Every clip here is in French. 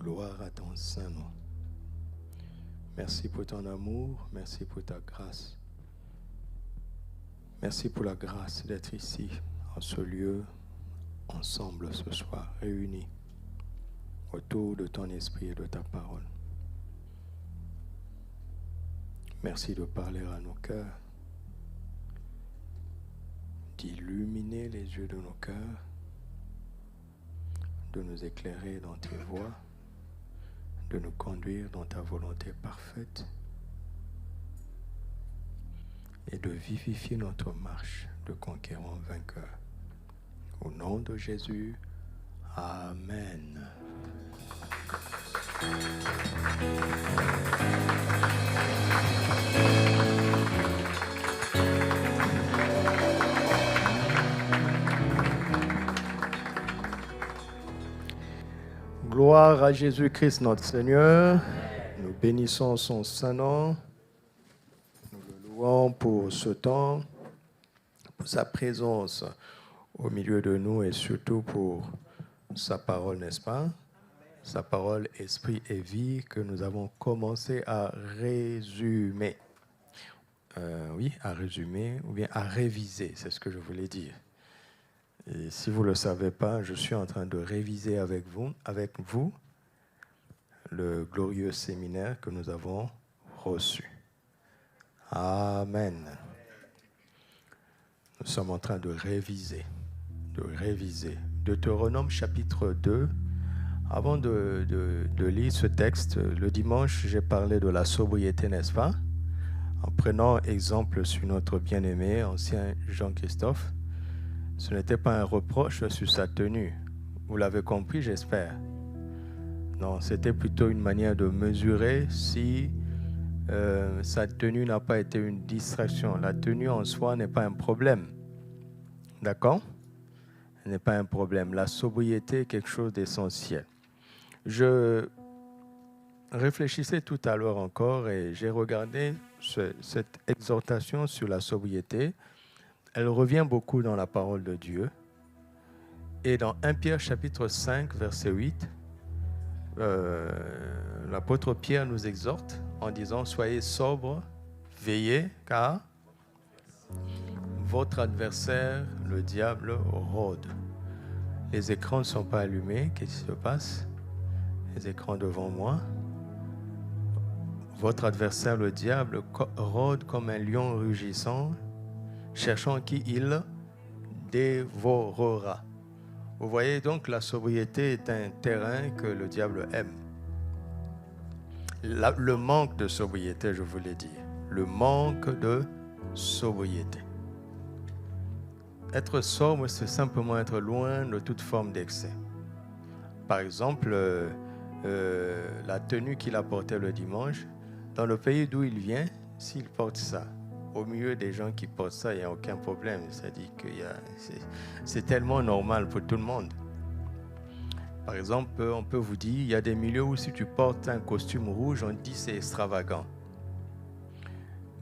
Gloire à ton saint nom. Merci pour ton amour, merci pour ta grâce. Merci pour la grâce d'être ici, en ce lieu, ensemble ce soir, réunis autour de ton esprit et de ta parole. Merci de parler à nos cœurs, d'illuminer les yeux de nos cœurs, de nous éclairer dans tes voies, de nous conduire dans ta volonté parfaite et de vivifier notre marche de conquérant vainqueur. Au nom de Jésus, Amen. Gloire à Jésus-Christ notre Seigneur. Nous bénissons son saint nom. Nous le louons pour ce temps, pour sa présence au milieu de nous et surtout pour sa parole, n'est-ce pas? Sa parole, esprit et vie que nous avons commencé à résumer. À résumer ou bien à réviser, c'est ce que je voulais dire. Et si vous ne le savez pas, je suis en train de réviser avec vous le glorieux séminaire que nous avons reçu. Amen. Nous sommes en train de réviser. Deutéronome chapitre 2. Avant de lire ce texte, le dimanche, j'ai parlé de la sobriété, n'est-ce pas? En prenant exemple sur notre bien-aimé, ancien Jean-Christophe. Ce n'était pas un reproche sur sa tenue. Vous l'avez compris, j'espère. Non, c'était plutôt une manière de mesurer si sa tenue n'a pas été une distraction. La tenue en soi n'est pas un problème. D'accord? Ce n'est pas un problème. La sobriété est quelque chose d'essentiel. Je réfléchissais tout à l'heure encore et j'ai regardé cette exhortation sur la sobriété. Elle revient beaucoup dans la parole de Dieu. Et dans 1 Pierre chapitre 5, verset 8, l'apôtre Pierre nous exhorte en disant « Soyez sobres, veillez, car votre adversaire, le diable, rôde. » Les écrans ne sont pas allumés. Qu'est-ce qui se passe? Les écrans devant moi. Votre adversaire, le diable, rôde comme un lion rugissant, cherchant qui il dévorera. Vous voyez donc, la sobriété est un terrain que le diable aime. Le manque de sobriété, je voulais dire. Le manque de sobriété. Être sobre, c'est simplement être loin de toute forme d'excès. Par exemple, la tenue qu'il a portée le dimanche, dans le pays d'où il vient, s'il porte ça, au milieu des gens qui portent ça, il n'y a aucun problème. C'est-à-dire que c'est tellement normal pour tout le monde. Par exemple, on peut vous dire, il y a des milieux où si tu portes un costume rouge, on dit c'est extravagant.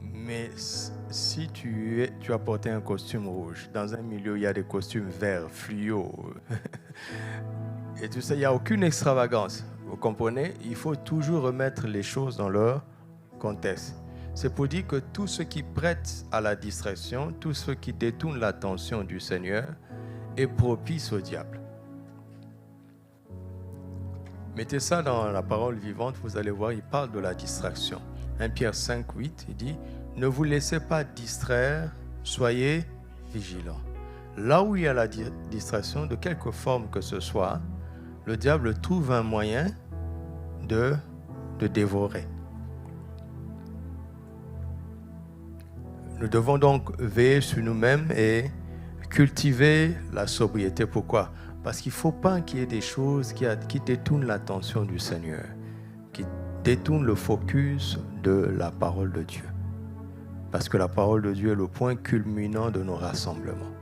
Mais si tu as porté un costume rouge, dans un milieu où il y a des costumes verts, fluo, et tout ça, il n'y a aucune extravagance. Vous comprenez? Il faut toujours remettre les choses dans leur contexte. C'est pour dire que tout ce qui prête à la distraction, tout ce qui détourne l'attention du Seigneur est propice au diable. Mettez ça dans la parole vivante, vous allez voir, il parle de la distraction. 1 Pierre 5, 8, il dit « Ne vous laissez pas distraire, soyez vigilants. » Là où il y a la distraction, de quelque forme que ce soit, le diable trouve un moyen de dévorer. Nous devons donc veiller sur nous-mêmes et cultiver la sobriété. Pourquoi? Parce qu'il ne faut pas qu'il y ait des choses qui détournent l'attention du Seigneur, qui détournent le focus de la parole de Dieu. Parce que la parole de Dieu est le point culminant de nos rassemblements,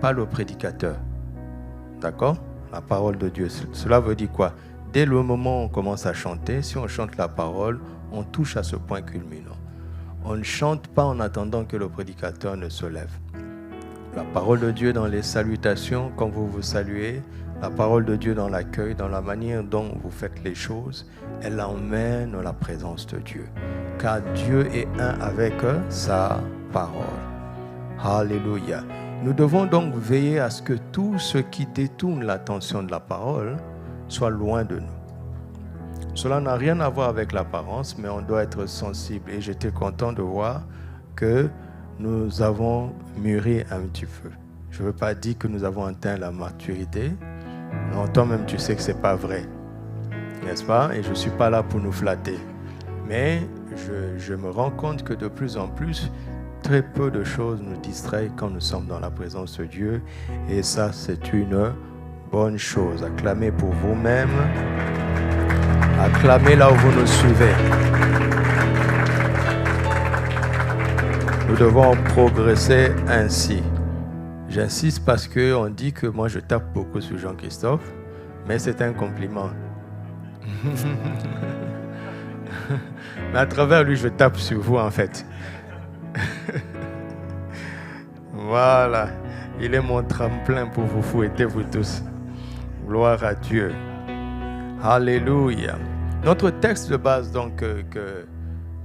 pas le prédicateur. D'accord? La parole de Dieu. Cela veut dire quoi? Dès le moment où on commence à chanter, si on chante la parole, on touche à ce point culminant. On ne chante pas en attendant que le prédicateur ne se lève. La parole de Dieu dans les salutations, quand vous vous saluez, La parole de Dieu dans l'accueil, dans la manière dont vous faites les choses, elle emmène la présence de Dieu. Car Dieu est un avec sa parole. Alléluia. Nous devons donc veiller à ce que tout ce qui détourne l'attention de la parole soit loin de nous. Cela n'a rien à voir avec l'apparence, mais on doit être sensible. Et j'étais content de voir que nous avons mûri un petit peu. Je ne veux pas dire que nous avons atteint la maturité. Non, toi-même, tu sais que ce n'est pas vrai. N'est-ce pas? Et je ne suis pas là pour nous flatter. Mais je me rends compte que de plus en plus, très peu de choses nous distraient quand nous sommes dans la présence de Dieu. Et ça, c'est une bonne chose. Acclamez pour vous-même. Acclamez là où vous nous suivez. Nous devons progresser ainsi. J'insiste parce qu'on dit que moi je tape beaucoup sur Jean-Christophe, mais c'est un compliment. Mais à travers lui, je tape sur vous en fait. Voilà, il est mon tremplin pour vous fouetter vous tous. Gloire à Dieu. Alléluia. Notre texte de base donc que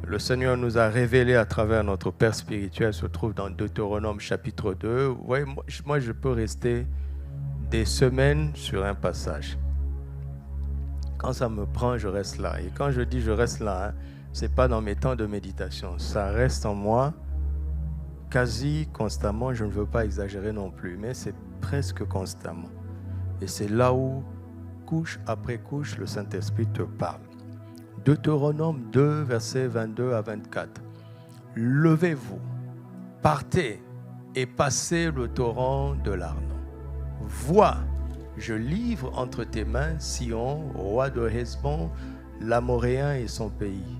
le Seigneur nous a révélé à travers notre Père spirituel se trouve dans Deutéronome chapitre 2. Ouais, moi, je peux rester des semaines sur un passage. Quand ça me prend, je reste là. Et quand je dis je reste là, ce n'est pas dans mes temps de méditation. Ça reste en moi quasi constamment. Je ne veux pas exagérer non plus, mais c'est presque constamment. Et c'est là où, couche après couche, le Saint-Esprit te parle. Deutéronome 2, versets 22 à 24. Levez-vous, partez et passez le torrent de l'Arnon. Vois, je livre entre tes mains Sihon, roi de Hesbon, l'Amoréen et son pays.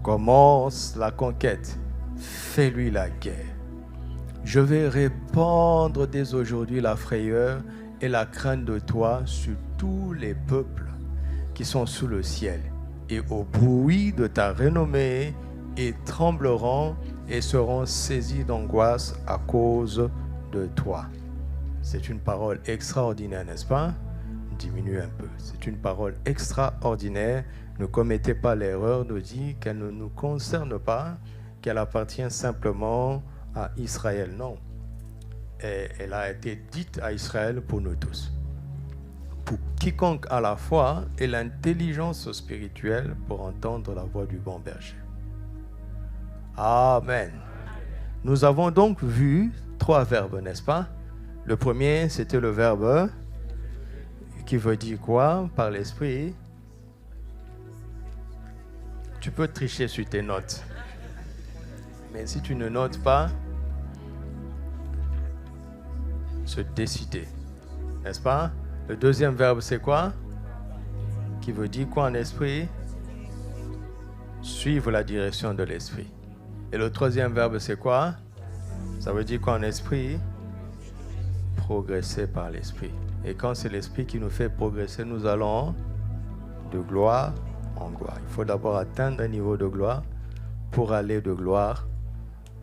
Commence la conquête, fais-lui la guerre. Je vais répandre dès aujourd'hui la frayeur et la crainte de toi sur tous les peuples qui sont sous le ciel. Et au bruit de ta renommée, ils trembleront et seront saisis d'angoisse à cause de toi. C'est une parole extraordinaire, n'est-ce pas? Diminue un peu. C'est une parole extraordinaire. Ne commettez pas l'erreur de dire qu'elle ne nous concerne pas, qu'elle appartient simplement à Israël. Non. Et elle a été dite à Israël pour nous tous. Pour quiconque a la foi et l'intelligence spirituelle pour entendre la voix du bon berger. Amen. Nous avons donc vu 3 verbes, n'est-ce pas? Le premier, c'était le verbe qui veut dire quoi? Par l'esprit. Tu peux tricher sur tes notes. Mais si tu ne notes pas, se décider. N'est-ce pas? Le deuxième verbe, c'est quoi? Qui veut dire quoi en esprit? Suivre la direction de l'esprit. Et le troisième verbe, c'est quoi? Ça veut dire quoi en esprit? Progresser par l'esprit. Et quand c'est l'esprit qui nous fait progresser, nous allons de gloire en gloire. Il faut d'abord atteindre un niveau de gloire pour aller de gloire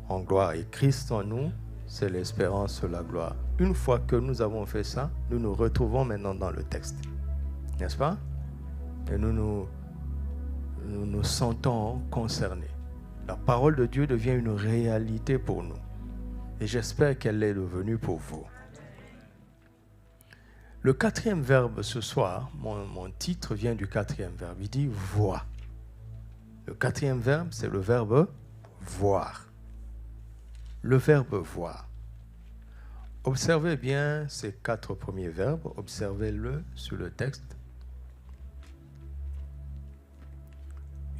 en gloire. Et Christ en nous, c'est l'espérance de la gloire. Une fois que nous avons fait ça, nous nous retrouvons maintenant dans le texte. N'est-ce pas? Et nous nous sentons concernés. La parole de Dieu devient une réalité pour nous. Et j'espère qu'elle est devenue pour vous. Le 4e verbe ce soir, mon titre vient du 4e verbe. Il dit « voir ». Le 4e verbe, c'est le verbe « voir ». Le verbe « voir ». Observez bien ces 4 premiers verbes. Observez-le sur le texte.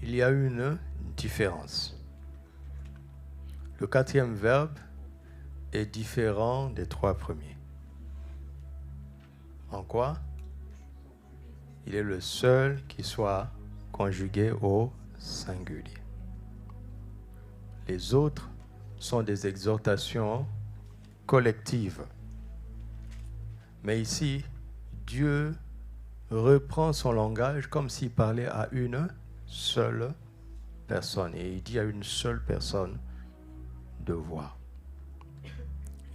Il y a une différence. Le 4e verbe est différent des 3 premiers. En quoi? Il est le seul qui soit conjugué au singulier. Les autres sont des exhortations collectives. Mais ici, Dieu reprend son langage comme s'il parlait à une seule personne. Et il dit à une seule personne de voir.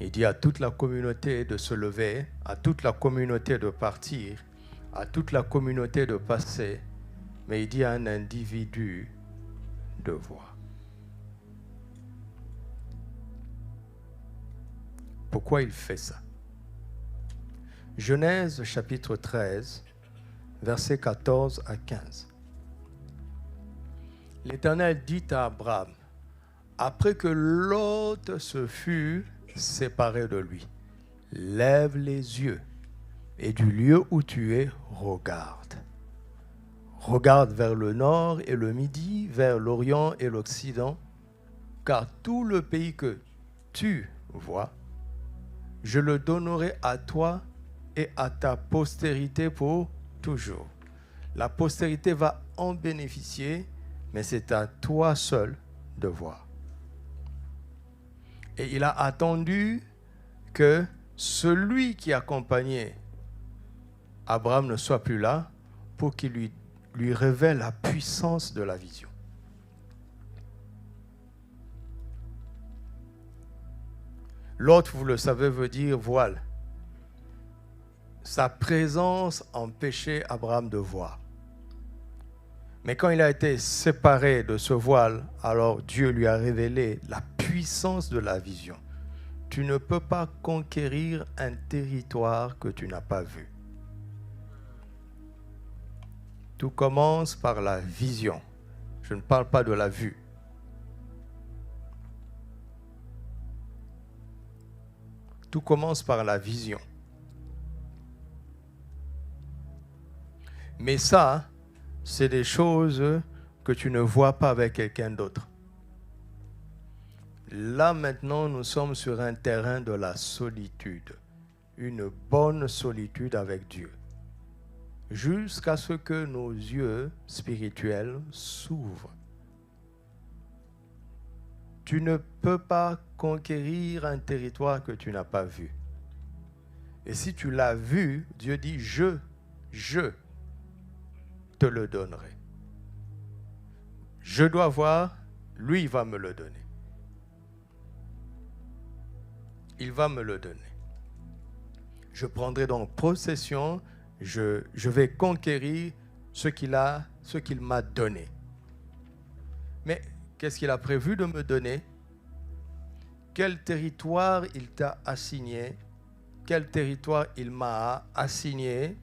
Il dit à toute la communauté de se lever, à toute la communauté de partir, à toute la communauté de passer, mais il dit à un individu de voir. Pourquoi il fait ça? Genèse chapitre 13, versets 14 à 15. L'Éternel dit à Abraham, après que Lot se fut séparé de lui, lève les yeux et du lieu où tu es, regarde. Regarde vers le nord et le midi, vers l'orient et l'occident, car tout le pays que tu vois, je le donnerai à toi et à ta postérité pour toujours. La postérité va en bénéficier, mais c'est à toi seul de voir. Et il a attendu que celui qui accompagnait Abraham ne soit plus là pour qu'il lui révèle la puissance de la vision. L'autre, vous le savez, veut dire voile. Sa présence empêchait Abraham de voir. Mais quand il a été séparé de ce voile, alors Dieu lui a révélé la puissance de la vision. Tu ne peux pas conquérir un territoire que tu n'as pas vu. Tout commence par la vision. Je ne parle pas de la vue. Tout commence par la vision. Mais ça, c'est des choses que tu ne vois pas avec quelqu'un d'autre. Là, maintenant, nous sommes sur un terrain de la solitude. Une bonne solitude avec Dieu. Jusqu'à ce que nos yeux spirituels s'ouvrent. Tu ne peux pas conquérir un territoire que tu n'as pas vu. Et si tu l'as vu, Dieu dit, je te le donnerai. Je dois voir, lui va me le donner. Il va me le donner. Je prendrai donc possession, je vais conquérir ce qu'il m'a donné. Mais qu'est-ce qu'il a prévu de me donner? Quel territoire il t'a assigné? Quel territoire il m'a assigné?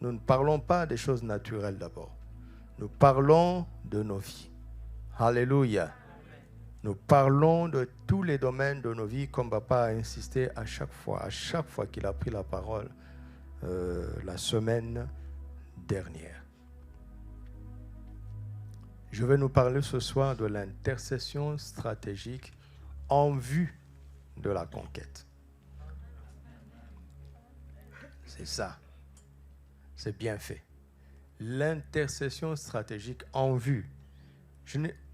Nous ne parlons pas des choses naturelles d'abord. Nous parlons de nos vies. Alléluia. Nous parlons de tous les domaines de nos vies, comme papa a insisté à chaque fois qu'il a pris la parole la semaine dernière. Je vais nous parler ce soir de l'intercession stratégique en vue de la conquête. C'est ça. C'est bien fait. L'intercession stratégique en vue.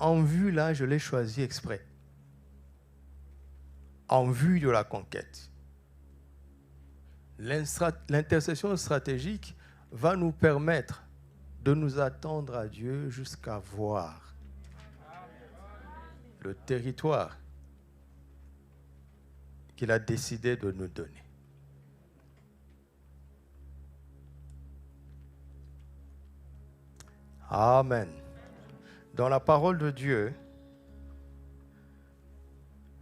En vue, là, je l'ai choisi exprès. En vue de la conquête. L'intercession stratégique va nous permettre de nous attendre à Dieu jusqu'à voir le territoire qu'il a décidé de nous donner. Amen. Dans la parole de Dieu,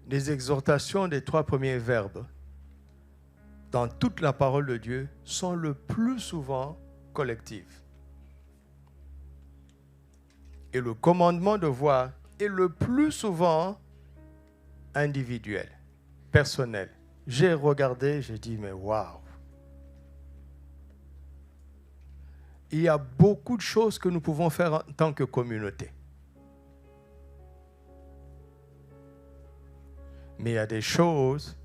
les exhortations des 3 premiers verbes dans toute la parole de Dieu sont le plus souvent collectives. Et le commandement de voir est le plus souvent individuel, personnel. J'ai regardé, j'ai dit, mais waouh! Il y a beaucoup de choses que nous pouvons faire en tant que communauté. Mais il y a des choses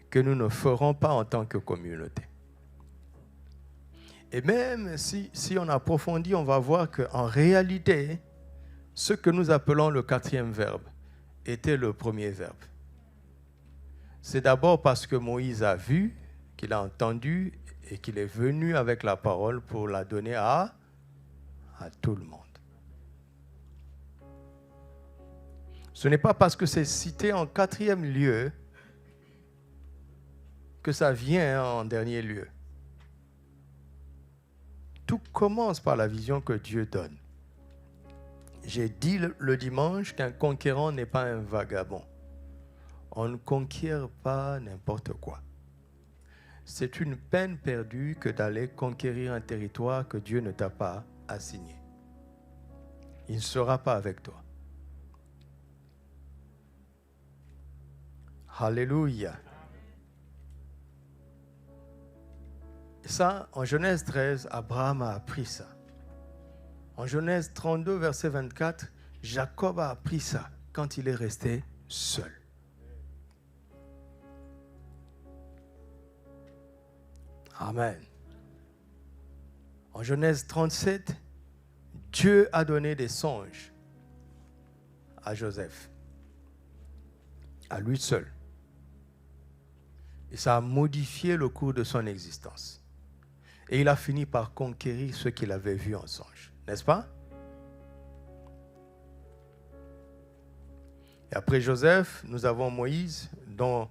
que nous ne ferons pas en tant que communauté. Et même si on approfondit, on va voir qu'en réalité, ce que nous appelons le 4e verbe était le premier verbe. C'est d'abord parce que Moïse a vu, qu'il a entendu et qu'il est venu avec la parole pour la donner à tout le monde. Ce n'est pas parce que c'est cité en 4e lieu que ça vient en dernier lieu. Tout commence par la vision que Dieu donne. J'ai dit le dimanche qu'un conquérant n'est pas un vagabond. On ne conquiert pas n'importe quoi. C'est une peine perdue que d'aller conquérir un territoire que Dieu ne t'a pas assigné. Il ne sera pas avec toi. Alléluia. Ça, en Genèse 13, Abraham a appris ça. En Genèse 32, verset 24, Jacob a appris ça quand il est resté seul. Amen. En Genèse 37, Dieu a donné des songes à Joseph, à lui seul. Et ça a modifié le cours de son existence. Et il a fini par conquérir ce qu'il avait vu en songe, n'est-ce pas? Et après Joseph, nous avons Moïse, dont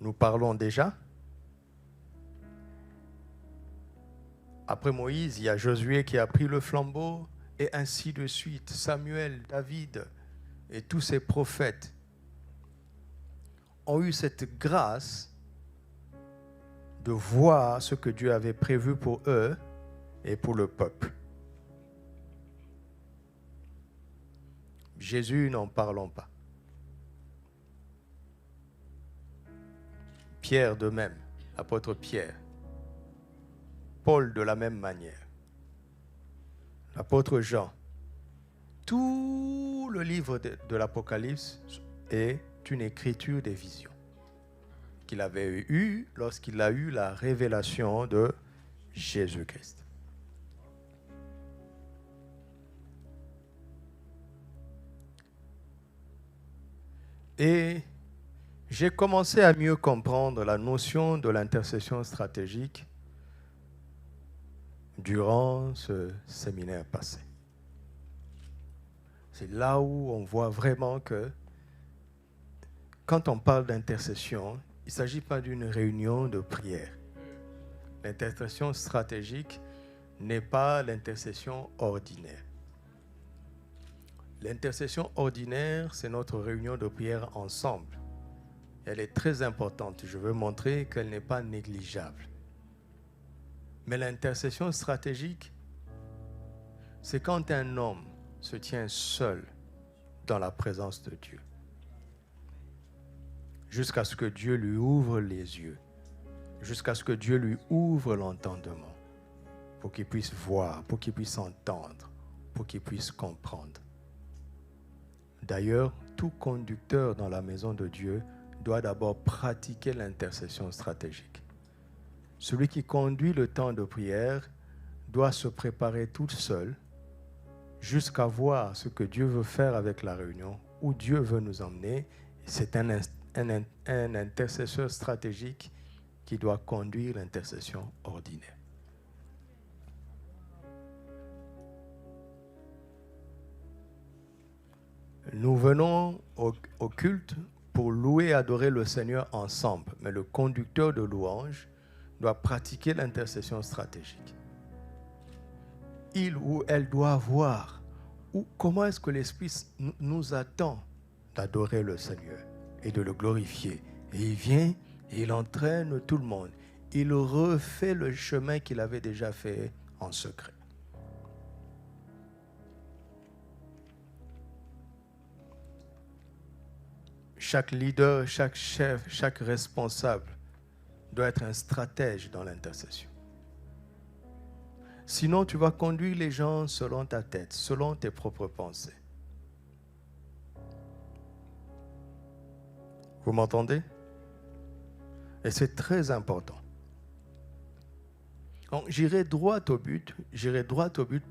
nous parlons déjà. Après Moïse, il y a Josué qui a pris le flambeau, et ainsi de suite. Samuel, David et tous ces prophètes ont eu cette grâce de voir ce que Dieu avait prévu pour eux et pour le peuple. Jésus, n'en parlons pas. Pierre de même, l'apôtre Pierre. Paul de la même manière. L'apôtre Jean. Tout le livre de l'Apocalypse est une écriture des visions qu'il avait eue lorsqu'il a eu la révélation de Jésus-Christ. Et j'ai commencé à mieux comprendre la notion de l'intercession stratégique durant ce séminaire passé. C'est là où on voit vraiment que quand on parle d'intercession, il ne s'agit pas d'une réunion de prière. L'intercession stratégique n'est pas l'intercession ordinaire. L'intercession ordinaire, c'est notre réunion de prière ensemble. Elle est très importante. Je veux montrer qu'elle n'est pas négligeable. Mais l'intercession stratégique, c'est quand un homme se tient seul dans la présence de Dieu, jusqu'à ce que Dieu lui ouvre les yeux, jusqu'à ce que Dieu lui ouvre l'entendement, pour qu'il puisse voir, pour qu'il puisse entendre, pour qu'il puisse comprendre. D'ailleurs, tout conducteur dans la maison de Dieu doit d'abord pratiquer l'intercession stratégique. Celui qui conduit le temps de prière doit se préparer tout seul jusqu'à voir ce que Dieu veut faire avec la réunion, où Dieu veut nous emmener. C'est un intercesseur stratégique qui doit conduire l'intercession ordinaire. Nous venons au culte pour louer et adorer le Seigneur ensemble, mais le conducteur de louange doit pratiquer l'intercession stratégique. Il ou elle doit voir comment est-ce que l'Esprit nous attend d'adorer le Seigneur et de le glorifier. Et il vient et il entraîne tout le monde. Il refait le chemin qu'il avait déjà fait en secret. Chaque leader, chaque chef, chaque responsable doit être un stratège dans l'intercession. Sinon, tu vas conduire les gens selon ta tête, selon tes propres pensées. Vous m'entendez? Et c'est très important. Donc, j'irai droit au but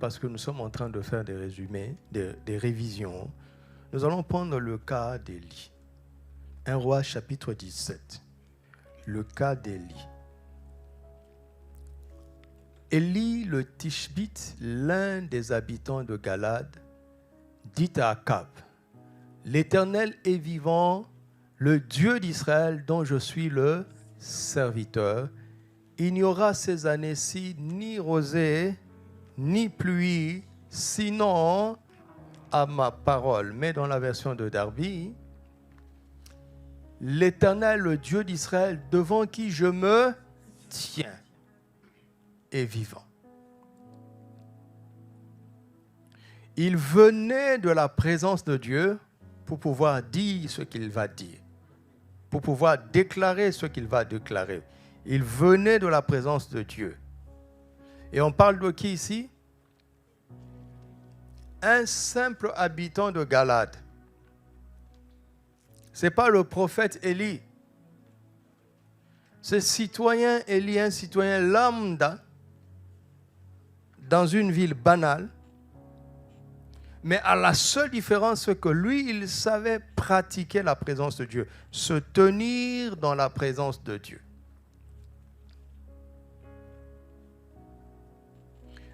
parce que nous sommes en train de faire des résumés, des révisions. Nous allons prendre le cas d'Élie. 1 Roi chapitre 17. Le cas d'Élie. Élie le Tishbite, l'un des habitants de Galade, dit à Akab, « L'Éternel est vivant, le Dieu d'Israël dont je suis le serviteur. Il n'y aura ces années-ci ni rosée, ni pluie, sinon à ma parole. Mais dans la version de Darby, l'Éternel, le Dieu d'Israël, devant qui je me tiens, est vivant. Il venait de la présence de Dieu pour pouvoir dire ce qu'il va dire, pour pouvoir déclarer ce qu'il va déclarer. Il venait de la présence de Dieu. Et on parle de qui ici? Un simple habitant de Galade. Ce n'est pas le prophète Élie. Ce citoyen Élie, un citoyen lambda, dans une ville banale, mais à la seule différence, c'est que lui, il savait pratiquer la présence de Dieu, se tenir dans la présence de Dieu.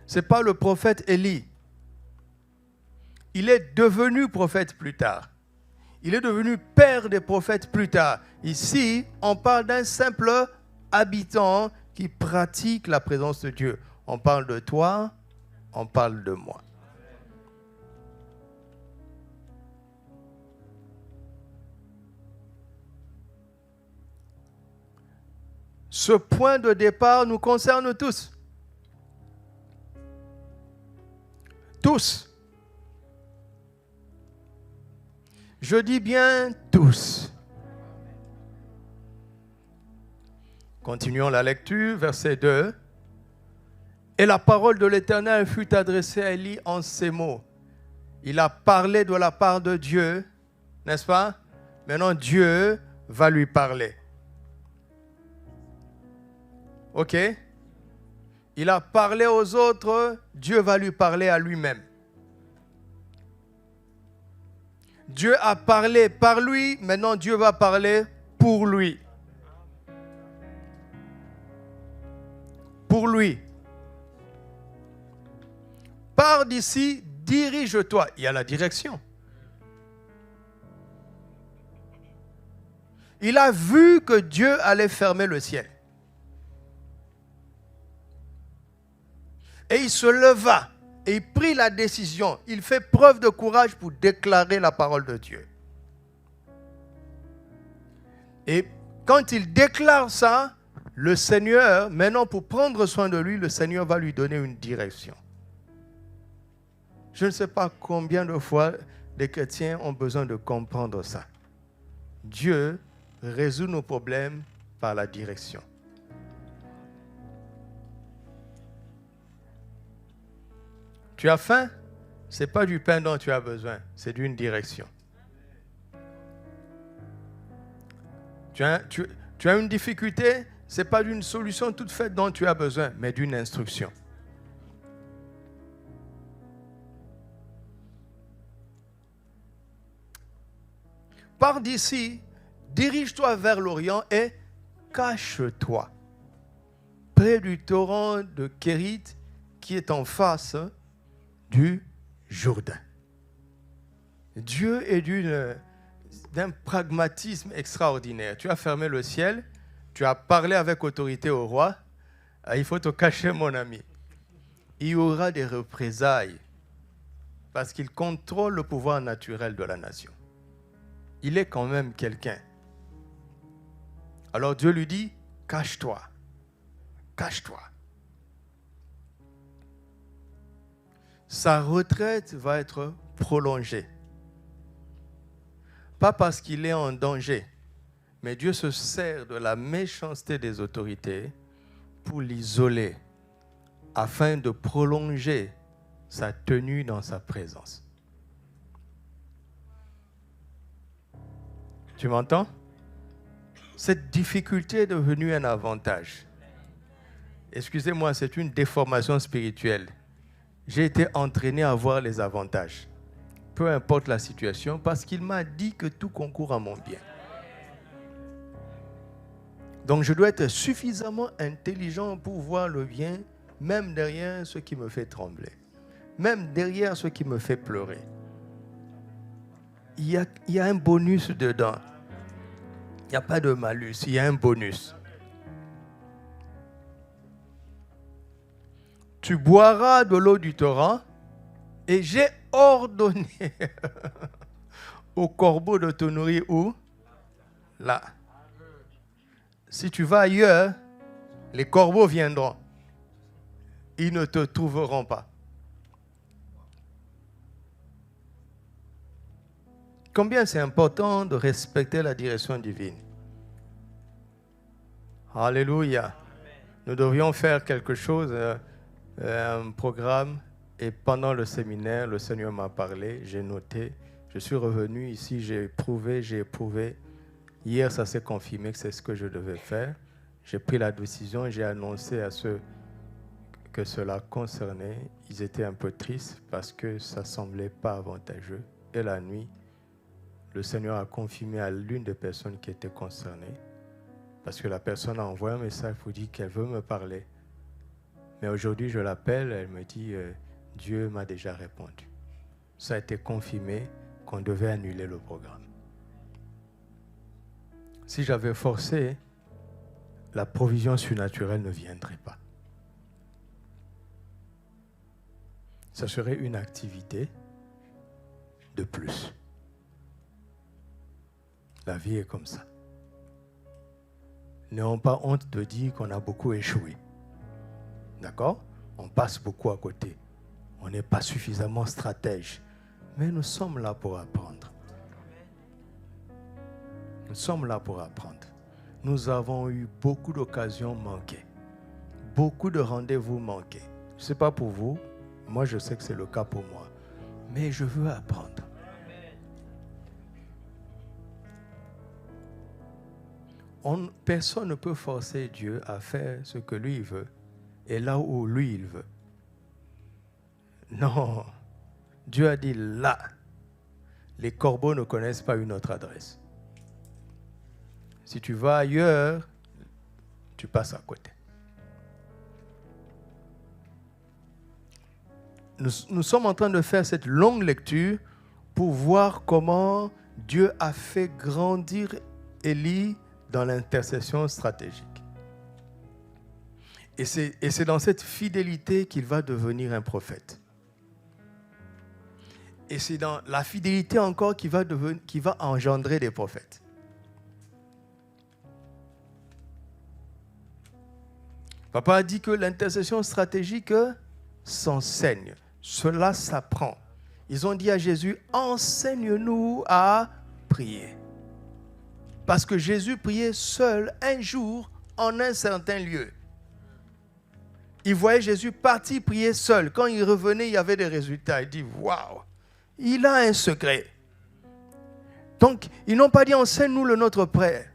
Ce n'est pas le prophète Élie. Il est devenu prophète plus tard. Il est devenu père des prophètes plus tard. Ici, on parle d'un simple habitant qui pratique la présence de Dieu. On parle de toi, on parle de moi. Ce point de départ nous concerne tous. Tous. Je dis bien tous. Continuons la lecture, verset 2. Et la parole de l'Éternel fut adressée à Élie en ces mots. Il a parlé de la part de Dieu, n'est-ce pas? Maintenant, Dieu va lui parler. OK? Il a parlé aux autres, Dieu va lui parler à lui-même. Dieu a parlé par lui, maintenant Dieu va parler pour lui. Pour lui. Pars d'ici, dirige-toi. Il y a la direction. Il a vu que Dieu allait fermer le ciel. Et il se leva et il prit la décision. Il fait preuve de courage pour déclarer la parole de Dieu. Et quand il déclare ça, le Seigneur, maintenant pour prendre soin de lui, le Seigneur va lui donner une direction. Je ne sais pas combien de fois les chrétiens ont besoin de comprendre ça. Dieu résout nos problèmes par la direction. Tu as faim? Ce n'est pas du pain dont tu as besoin, c'est d'une direction. Tu as une difficulté? Ce n'est pas d'une solution toute faite dont tu as besoin, mais d'une instruction. Pars d'ici, dirige-toi vers l'Orient et cache-toi près du torrent de Kérit qui est en face du Jourdain. Dieu est d'un pragmatisme extraordinaire. Tu as fermé le ciel, tu as parlé avec autorité au roi. Il faut te cacher, mon ami. Il y aura des représailles parce qu'il contrôle le pouvoir naturel de la nation. Il est quand même quelqu'un. Alors Dieu lui dit, cache-toi, cache-toi. Sa retraite va être prolongée. Pas parce qu'il est en danger, mais Dieu se sert de la méchanceté des autorités pour l'isoler, afin de prolonger sa tenue dans sa présence. Tu m'entends? Cette difficulté est devenue un avantage. Excusez-moi, c'est une déformation spirituelle. J'ai été entraîné à voir les avantages, peu importe la situation, parce qu'il m'a dit que tout concourt à mon bien. Donc je dois être suffisamment intelligent pour voir le bien, même derrière ce qui me fait trembler, même derrière ce qui me fait pleurer. Il y a un bonus dedans. Il n'y a pas de malus, il y a un bonus. tu boiras de l'eau du torrent, et j'ai ordonné au corbeau de te nourrir où? Là. Si tu vas ailleurs, les corbeaux viendront. Ils ne te trouveront pas. Combien c'est important de respecter la direction divine. Alléluia. Nous devrions faire quelque chose, un programme, et pendant le séminaire, le Seigneur m'a parlé, j'ai noté, je suis revenu ici, j'ai éprouvé. Hier, ça s'est confirmé que c'est ce que je devais faire. J'ai pris la décision, j'ai annoncé à ceux que cela concernait. Ils étaient un peu tristes parce que ça ne semblait pas avantageux. Et la nuit, le Seigneur a confirmé à l'une des personnes qui étaient concernées, parce que la personne a envoyé un message pour dire qu'elle veut me parler. Mais aujourd'hui, je l'appelle, elle me dit Dieu m'a déjà répondu. Ça a été confirmé qu'on devait annuler le programme. Si j'avais forcé, la provision surnaturelle ne viendrait pas. Ça serait une activité de plus. La vie est comme ça. N'ayons pas honte de dire qu'on a beaucoup échoué. D'accord? On passe beaucoup à côté. On n'est pas suffisamment stratège. Mais nous sommes là pour apprendre. Nous sommes là pour apprendre. Nous avons eu beaucoup d'occasions manquées. Beaucoup de rendez-vous manqués. Je ne sais pas pour vous. Moi, je sais que c'est le cas pour moi. Mais je veux apprendre. Personne ne peut forcer Dieu à faire ce que lui veut et là où lui il veut. Non. Dieu a dit là. Les corbeaux ne connaissent pas une autre adresse. Si tu vas ailleurs, tu passes à côté. Nous sommes en train de faire cette longue lecture pour voir comment Dieu a fait grandir Élie dans l'intercession stratégique. Et c'est dans cette fidélité qu'il va devenir un prophète. Et c'est dans la fidélité encore qui va engendrer des prophètes. Papa a dit que l'intercession stratégique s'enseigne. Cela s'apprend. Ils ont dit à Jésus, enseigne-nous à prier. Parce que Jésus priait seul un jour en un certain lieu. Il voyait Jésus partir prier seul. Quand il revenait, il y avait des résultats. Il dit, waouh, il a un secret. Donc, ils n'ont pas dit, enseigne-nous le Notre Père.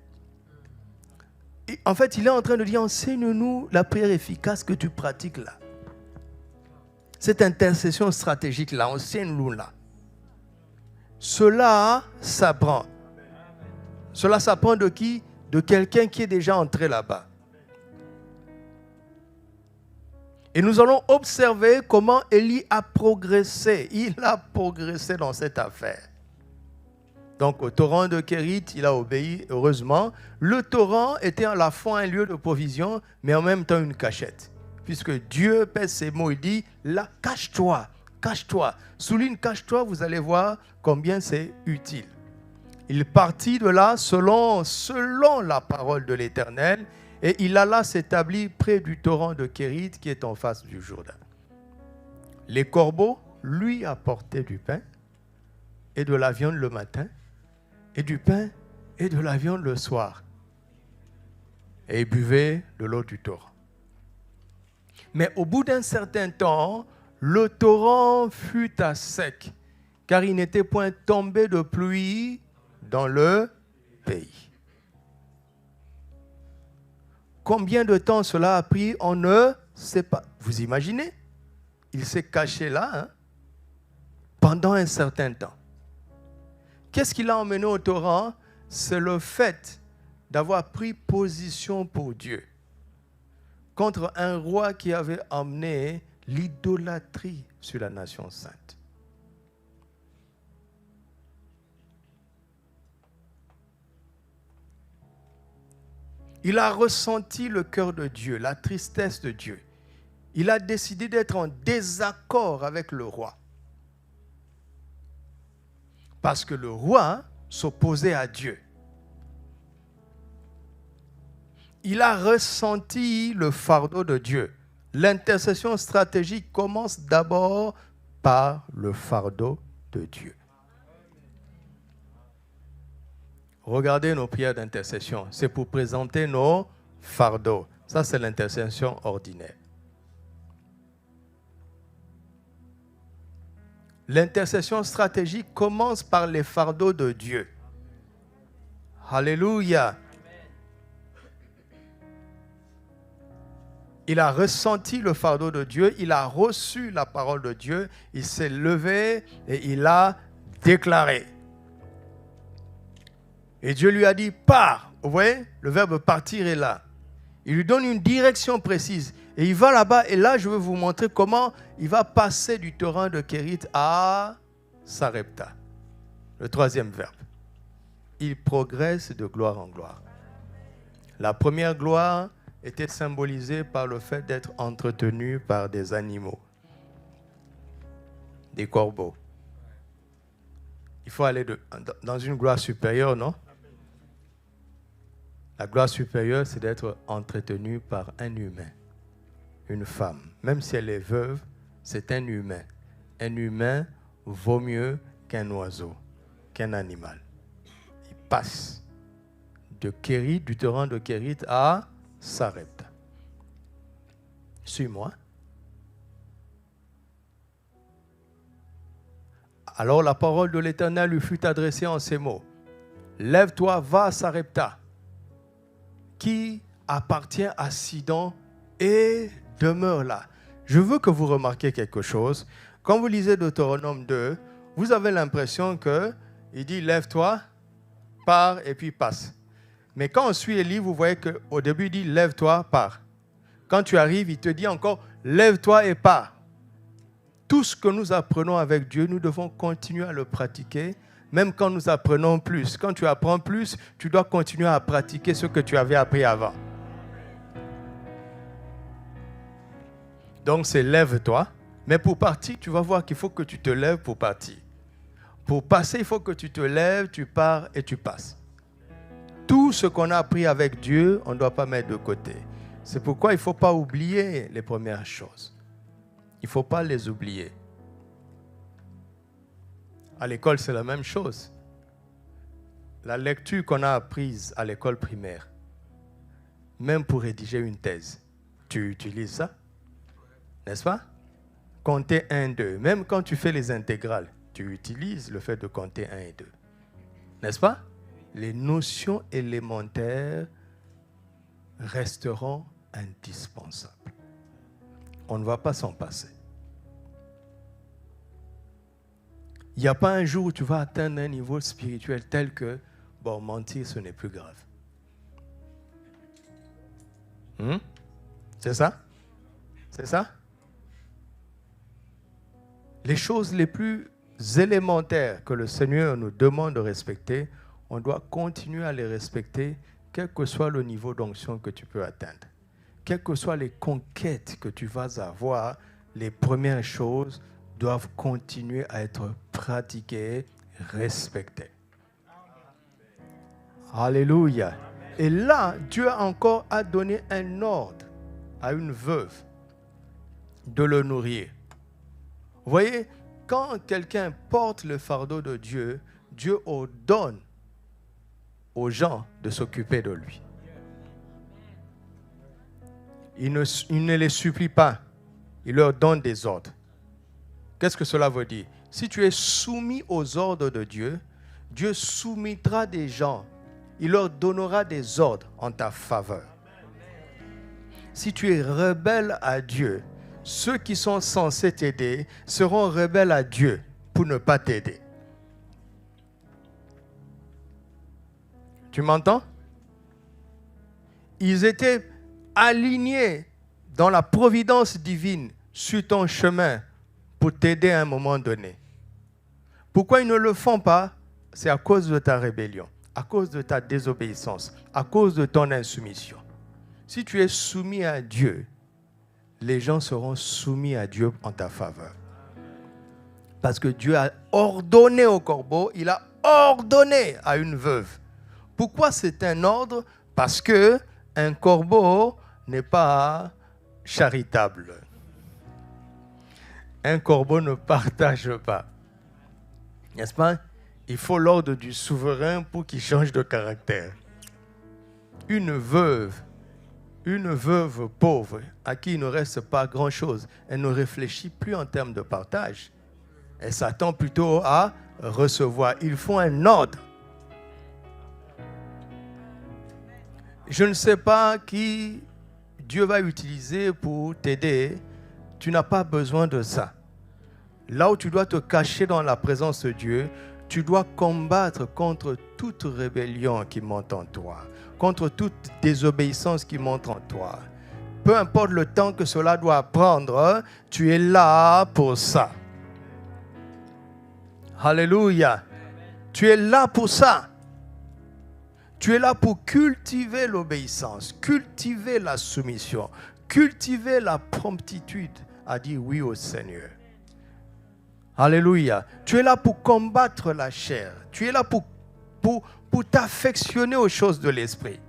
En fait, il est en train de dire, enseigne-nous la prière efficace que tu pratiques là. Cette intercession stratégique là, enseigne-nous là. Cela s'apprend. Cela s'apprend de qui? De quelqu'un qui est déjà entré là-bas. Et nous allons observer comment Élie a progressé. Il a progressé dans cette affaire. Donc au torrent de Kérit, il a obéi, heureusement. Le torrent était à la fois un lieu de provision, mais en même temps une cachette. Puisque Dieu pèse ses mots, il dit, là, cache-toi, cache-toi. Souligne, cache-toi, vous allez voir combien c'est utile. Il partit de là selon la parole de l'Éternel, et il alla s'établir près du torrent de Kérit qui est en face du Jourdain. Les corbeaux lui apportaient du pain et de la viande le matin, et du pain et de la viande le soir. Et il buvait de l'eau du torrent. Mais au bout d'un certain temps, le torrent fut à sec, car il n'était point tombé de pluie dans le pays. Combien de temps cela a pris, on ne sait pas. Vous imaginez? Il s'est caché là pendant un certain temps. Qu'est-ce qui l'a emmené au torrent? C'est le fait d'avoir pris position pour Dieu contre un roi qui avait emmené l'idolâtrie sur la nation sainte. Il a ressenti le cœur de Dieu, la tristesse de Dieu. Il a décidé d'être en désaccord avec le roi. Parce que le roi s'opposait à Dieu. Il a ressenti le fardeau de Dieu. L'intercession stratégique commence d'abord par le fardeau de Dieu. Regardez nos prières d'intercession. C'est pour présenter nos fardeaux. Ça, c'est l'intercession ordinaire. L'intercession stratégique commence par les fardeaux de Dieu. Alléluia. Il a ressenti le fardeau de Dieu, il a reçu la parole de Dieu, il s'est levé et il a déclaré. Et Dieu lui a dit, pars. Vous voyez, le verbe partir est là. Il lui donne une direction précise. Et il va là-bas, et là, je vais vous montrer comment il va passer du torrent de Kérit à Sarepta. Le troisième verbe. Il progresse de gloire en gloire. La première gloire était symbolisée par le fait d'être entretenu par des animaux, des corbeaux. Il faut aller dans une gloire supérieure, non? La gloire supérieure, c'est d'être entretenu par un humain, une femme. Même si elle est veuve, c'est un humain. Un humain vaut mieux qu'un oiseau, qu'un animal. Il passe de Kérit, du torrent de Kérit à Sarepta. Suis-moi. Alors la parole de l'Éternel lui fut adressée en ces mots. Lève-toi, va à Sarepta, qui appartient à Sidon, et demeure là. Je veux que vous remarquiez quelque chose. Quand vous lisez Deutéronome 2, vous avez l'impression qu'il dit lève-toi, pars et puis passe. Mais quand on suit les livres, vous voyez qu'au début, il dit lève-toi, pars. Quand tu arrives, il te dit encore lève-toi et pars. Tout ce que nous apprenons avec Dieu, nous devons continuer à le pratiquer, même quand nous apprenons plus. Quand tu apprends plus, tu dois continuer à pratiquer ce que tu avais appris avant. Donc c'est lève-toi, mais pour partir, tu vas voir qu'il faut que tu te lèves pour partir. Pour passer, il faut que tu te lèves, tu pars et tu passes. Tout ce qu'on a appris avec Dieu, on ne doit pas mettre de côté. C'est pourquoi il ne faut pas oublier les premières choses. Il ne faut pas les oublier. À l'école, c'est la même chose. La lecture qu'on a apprise à l'école primaire, même pour rédiger une thèse, tu utilises ça, n'est-ce pas? Compter 1, 2. Même quand tu fais les intégrales, tu utilises le fait de compter 1 et 2. N'est-ce pas? Les notions élémentaires resteront indispensables. On ne va pas s'en passer. Il n'y a pas un jour où tu vas atteindre un niveau spirituel tel que, bon, mentir, ce n'est plus grave. C'est ça? C'est ça? Les choses les plus élémentaires que le Seigneur nous demande de respecter, on doit continuer à les respecter, quel que soit le niveau d'onction que tu peux atteindre. Quelles que soient les conquêtes que tu vas avoir, les premières choses doivent continuer à être pratiquées, respectées. Alléluia. Et là, Dieu encore a donné un ordre à une veuve de le nourrir. Vous voyez, quand quelqu'un porte le fardeau de Dieu, Dieu ordonne aux gens de s'occuper de lui. Il ne les supplie pas, il leur donne des ordres. Qu'est-ce que cela veut dire? Si tu es soumis aux ordres de Dieu, Dieu soumettra des gens, il leur donnera des ordres en ta faveur. Si tu es rebelle à Dieu, ceux qui sont censés t'aider seront rebelles à Dieu pour ne pas t'aider. Tu m'entends? Ils étaient alignés dans la providence divine sur ton chemin pour t'aider à un moment donné. Pourquoi ils ne le font pas? C'est à cause de ta rébellion, à cause de ta désobéissance, à cause de ton insoumission. Si tu es soumis à Dieu, les gens seront soumis à Dieu en ta faveur. Parce que Dieu a ordonné au corbeau, il a ordonné à une veuve. Pourquoi c'est un ordre? Parce que un corbeau n'est pas charitable. Un corbeau ne partage pas. N'est-ce pas? Il faut l'ordre du souverain pour qu'il change de caractère. Une veuve pauvre, à qui il ne reste pas grand-chose, elle ne réfléchit plus en termes de partage. Elle s'attend plutôt à recevoir. Il faut un ordre. Je ne sais pas qui Dieu va utiliser pour t'aider. Tu n'as pas besoin de ça. Là où tu dois te cacher dans la présence de Dieu, tu dois combattre contre toute rébellion qui monte en toi, contre toute désobéissance qui monte en toi. Peu importe le temps que cela doit prendre, tu es là pour ça. Alléluia. Tu es là pour ça. Tu es là pour cultiver l'obéissance, cultiver la soumission, cultiver la promptitude à dire oui au Seigneur. Alléluia. Tu es là pour combattre la chair. Tu es là pour t'affectionner aux choses de l'esprit.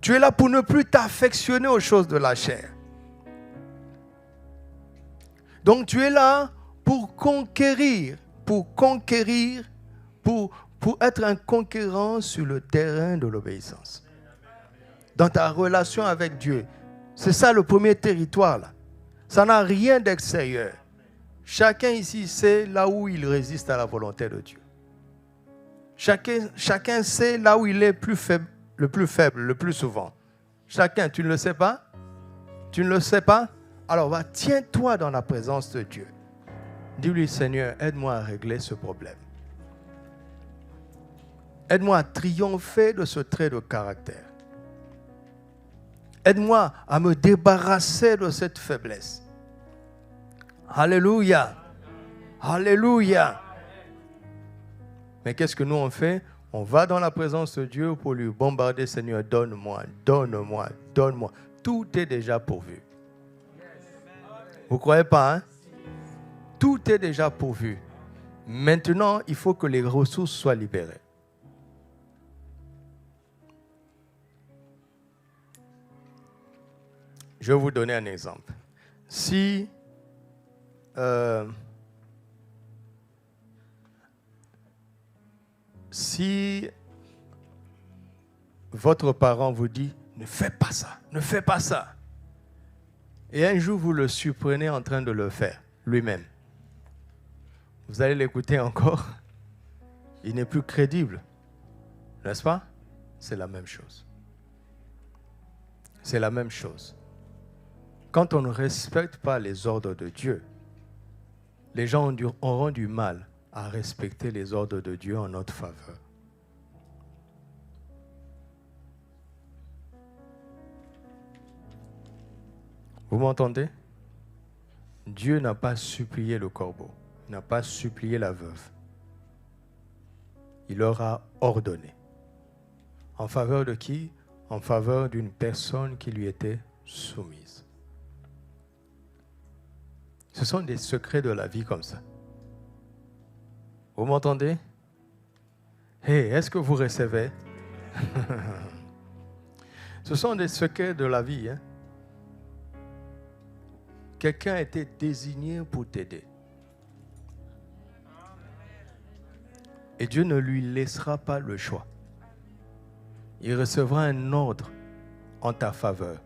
Tu es là pour ne plus t'affectionner aux choses de la chair. Donc tu es là pour conquérir, pour être un conquérant sur le terrain de l'obéissance. Dans ta relation avec Dieu. C'est ça le premier territoire là. Ça n'a rien d'extérieur. Chacun ici sait là où il résiste à la volonté de Dieu. Chacun sait là où il est le plus faible, le plus souvent. Chacun, tu ne le sais pas? Tu ne le sais pas? Alors, tiens-toi dans la présence de Dieu. Dis-lui, Seigneur, aide-moi à régler ce problème. Aide-moi à triompher de ce trait de caractère. Aide-moi à me débarrasser de cette faiblesse. Alléluia. Alléluia. Mais qu'est-ce que nous on fait? On va dans la présence de Dieu pour lui bombarder. Seigneur, donne-moi, donne-moi, donne-moi. Tout est déjà pourvu. Vous ne croyez pas, hein? Tout est déjà pourvu. Maintenant, il faut que les ressources soient libérées. Je vais vous donner un exemple. Si votre parent vous dit « Ne fais pas ça, ne fais pas ça », et un jour vous le surprenez en train de le faire lui-même, vous allez l'écouter encore, il n'est plus crédible, n'est-ce pas? C'est la même chose. C'est la même chose. Quand on ne respecte pas les ordres de Dieu, les gens auront du mal à respecter les ordres de Dieu en notre faveur. Vous m'entendez? Dieu n'a pas supplié le corbeau, il n'a pas supplié la veuve. Il leur a ordonné. En faveur de qui? En faveur d'une personne qui lui était soumise. Ce sont des secrets de la vie comme ça. Vous m'entendez? Hey, est-ce que vous recevez? Ce sont des secrets de la vie. Hein? Quelqu'un a été désigné pour t'aider. Et Dieu ne lui laissera pas le choix. Il recevra un ordre en ta faveur.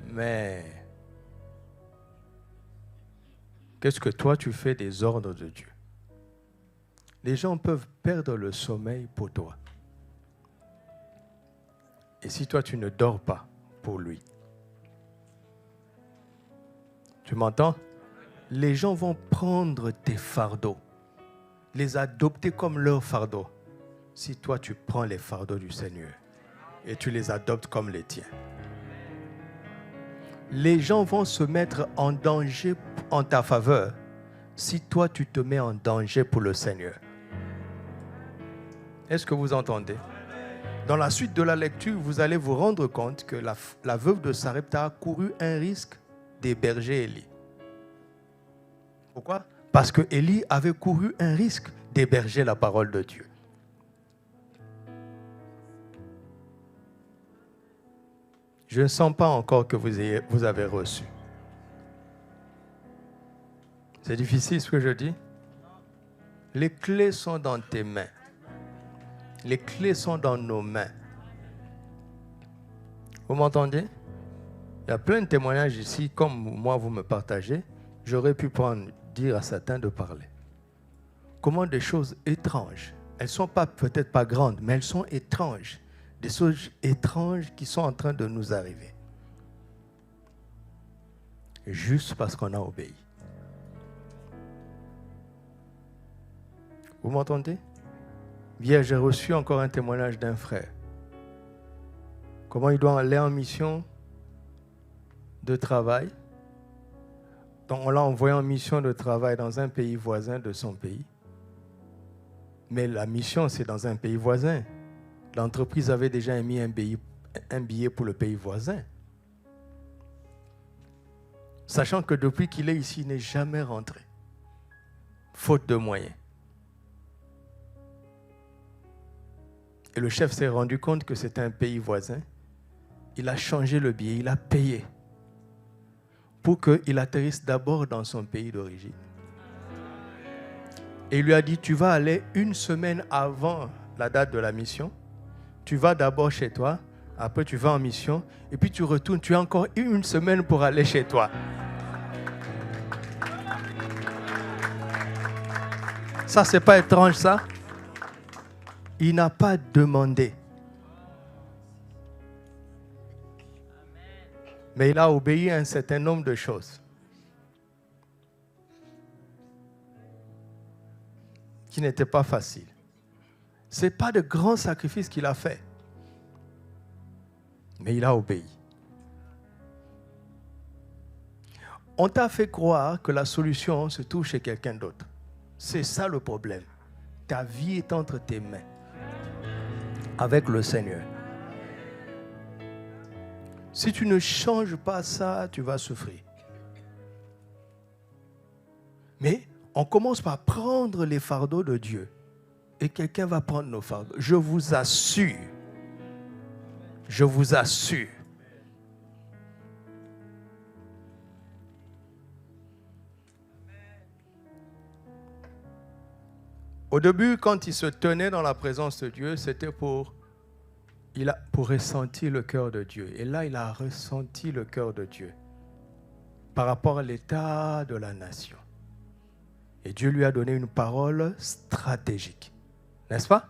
Mais qu'est-ce que toi tu fais des ordres de Dieu? Les gens peuvent perdre le sommeil pour toi. Et si toi tu ne dors pas pour lui, tu m'entends? Les gens vont prendre tes fardeaux, les adopter comme leurs fardeaux. Si toi tu prends les fardeaux du Seigneur et tu les adoptes comme les tiens, les gens vont se mettre en danger en ta faveur si toi tu te mets en danger pour le Seigneur. Est-ce que vous entendez? Dans la suite de la lecture, vous allez vous rendre compte que la veuve de Sarepta a couru un risque d'héberger Élie. Pourquoi? Parce que Élie avait couru un risque d'héberger la parole de Dieu. Je ne sens pas encore que vous avez reçu. C'est difficile ce que je dis? Les clés sont dans tes mains. Les clés sont dans nos mains. Vous m'entendez? Il y a plein de témoignages ici, comme moi vous me partagez. J'aurais pu dire à certains de parler. Comment des choses étranges, elles ne sont peut-être pas grandes, mais elles sont étranges. Des choses étranges qui sont en train de nous arriver. Juste parce qu'on a obéi. Vous m'entendez? Hier, j'ai reçu encore un témoignage d'un frère. Comment il doit aller en mission de travail. Donc, on l'a envoyé en mission de travail dans un pays voisin de son pays. Mais la mission, c'est dans un pays voisin. L'entreprise avait déjà émis un billet pour le pays voisin. Sachant que depuis qu'il est ici, il n'est jamais rentré. Faute de moyens. Et le chef s'est rendu compte que c'était un pays voisin. Il a changé le billet, il a payé pour qu'il atterrisse d'abord dans son pays d'origine. Et il lui a dit, tu vas aller une semaine avant la date de la mission. Tu vas d'abord chez toi, après tu vas en mission, et puis tu retournes, tu as encore une semaine pour aller chez toi. Ça, c'est pas étrange, ça? Il n'a pas demandé. Mais il a obéi à un certain nombre de choses qui n'étaient pas faciles. Ce n'est pas de grands sacrifices qu'il a fait. Mais il a obéi. On t'a fait croire que la solution se trouve chez quelqu'un d'autre. C'est ça le problème. Ta vie est entre tes mains. Avec le Seigneur. Si tu ne changes pas ça, tu vas souffrir. Mais on commence par prendre les fardeaux de Dieu. Et quelqu'un va prendre nos fardeaux. Je vous assure. Je vous assure. Au début, quand il se tenait dans la présence de Dieu, c'était pour ressentir le cœur de Dieu. Et là, il a ressenti le cœur de Dieu par rapport à l'état de la nation. Et Dieu lui a donné une parole stratégique. N'est-ce pas?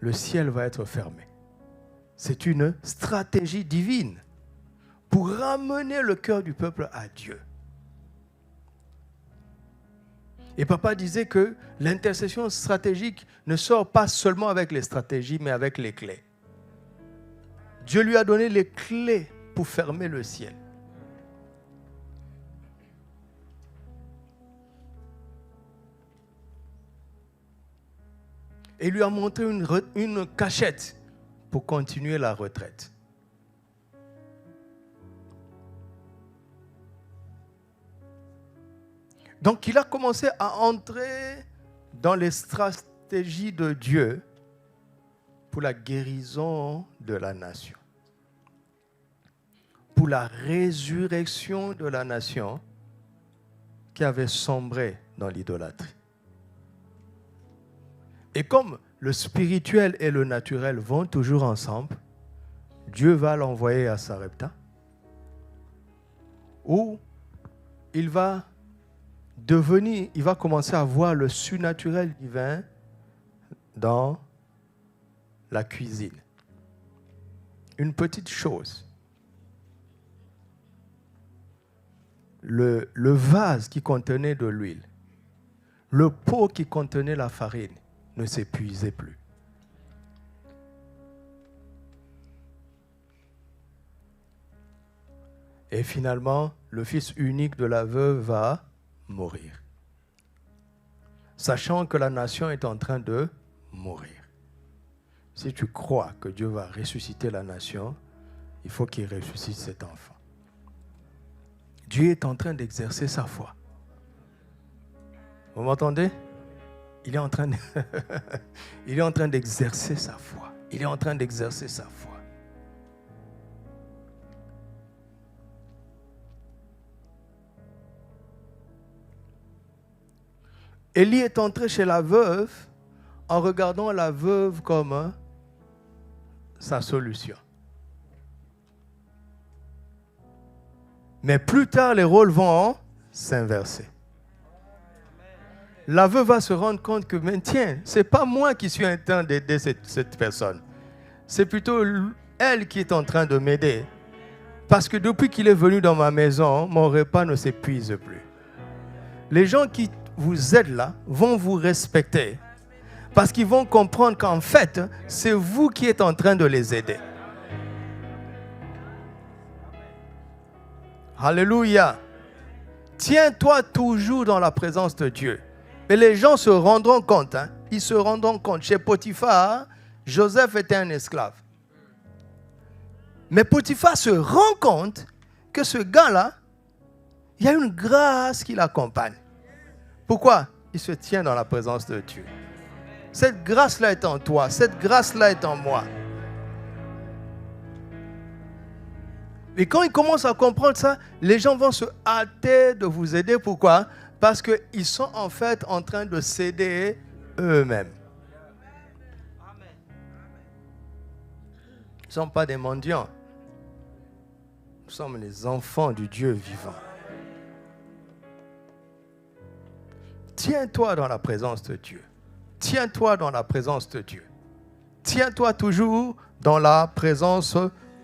Le ciel va être fermé. C'est une stratégie divine pour ramener le cœur du peuple à Dieu. Et papa disait que l'intercession stratégique ne sort pas seulement avec les stratégies, mais avec les clés. Dieu lui a donné les clés pour fermer le ciel. Et lui a montré une cachette pour continuer la retraite. Donc il a commencé à entrer dans les stratégies de Dieu pour la guérison de la nation, pour la résurrection de la nation qui avait sombré dans l'idolâtrie. Et comme le spirituel et le naturel vont toujours ensemble, Dieu va l'envoyer à Sarepta, où il va commencer à voir le surnaturel divin dans la cuisine. Une petite chose. Le vase qui contenait de l'huile, le pot qui contenait la farine ne s'épuisait plus. Et finalement, le fils unique de la veuve va mourir, sachant que la nation est en train de mourir. Si tu crois que Dieu va ressusciter la nation, il faut qu'il ressuscite cet enfant. Dieu est en train d'exercer sa foi. Vous m'entendez? Il est en train d'exercer sa foi. Il est en train d'exercer sa foi. Élie est entré chez la veuve en regardant la veuve comme sa solution. Mais plus tard, les rôles vont s'inverser. La veuve va se rendre compte que, mais tiens, ce n'est pas moi qui suis en train d'aider cette personne. C'est plutôt elle qui est en train de m'aider. Parce que depuis qu'il est venu dans ma maison, mon repas ne s'épuise plus. Les gens qui vous aident là vont vous respecter. Parce qu'ils vont comprendre qu'en fait, c'est vous qui êtes en train de les aider. Alléluia. Tiens-toi toujours dans la présence de Dieu. Et les gens se rendront compte. Ils se rendront compte. Chez Potiphar, Joseph était un esclave. Mais Potiphar se rend compte que ce gars-là, il y a une grâce qui l'accompagne. Pourquoi? Il se tient dans la présence de Dieu. Cette grâce-là est en toi. Cette grâce-là est en moi. Et quand ils commencent à comprendre ça, les gens vont se hâter de vous aider. Pourquoi? Parce qu'ils sont en fait en train de s'aider eux-mêmes. Ils ne sont pas des mendiants. Nous sommes les enfants du Dieu vivant. Tiens-toi dans la présence de Dieu. Tiens-toi dans la présence de Dieu. Tiens-toi toujours dans la présence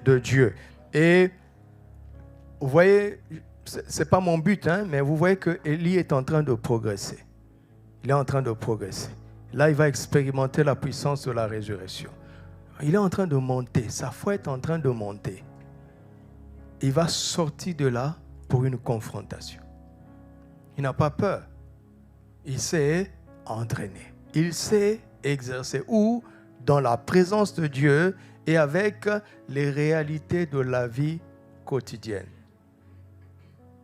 de Dieu. Et vous voyez, ce n'est pas mon but, mais vous voyez que Élie est en train de progresser. Il est en train de progresser. Là, il va expérimenter la puissance de la résurrection. Il est en train de monter. Sa foi est en train de monter. Il va sortir de là pour une confrontation. Il n'a pas peur. Il s'est entraîné. Il s'est exercé. Où? Dans la présence de Dieu et avec les réalités de la vie quotidienne.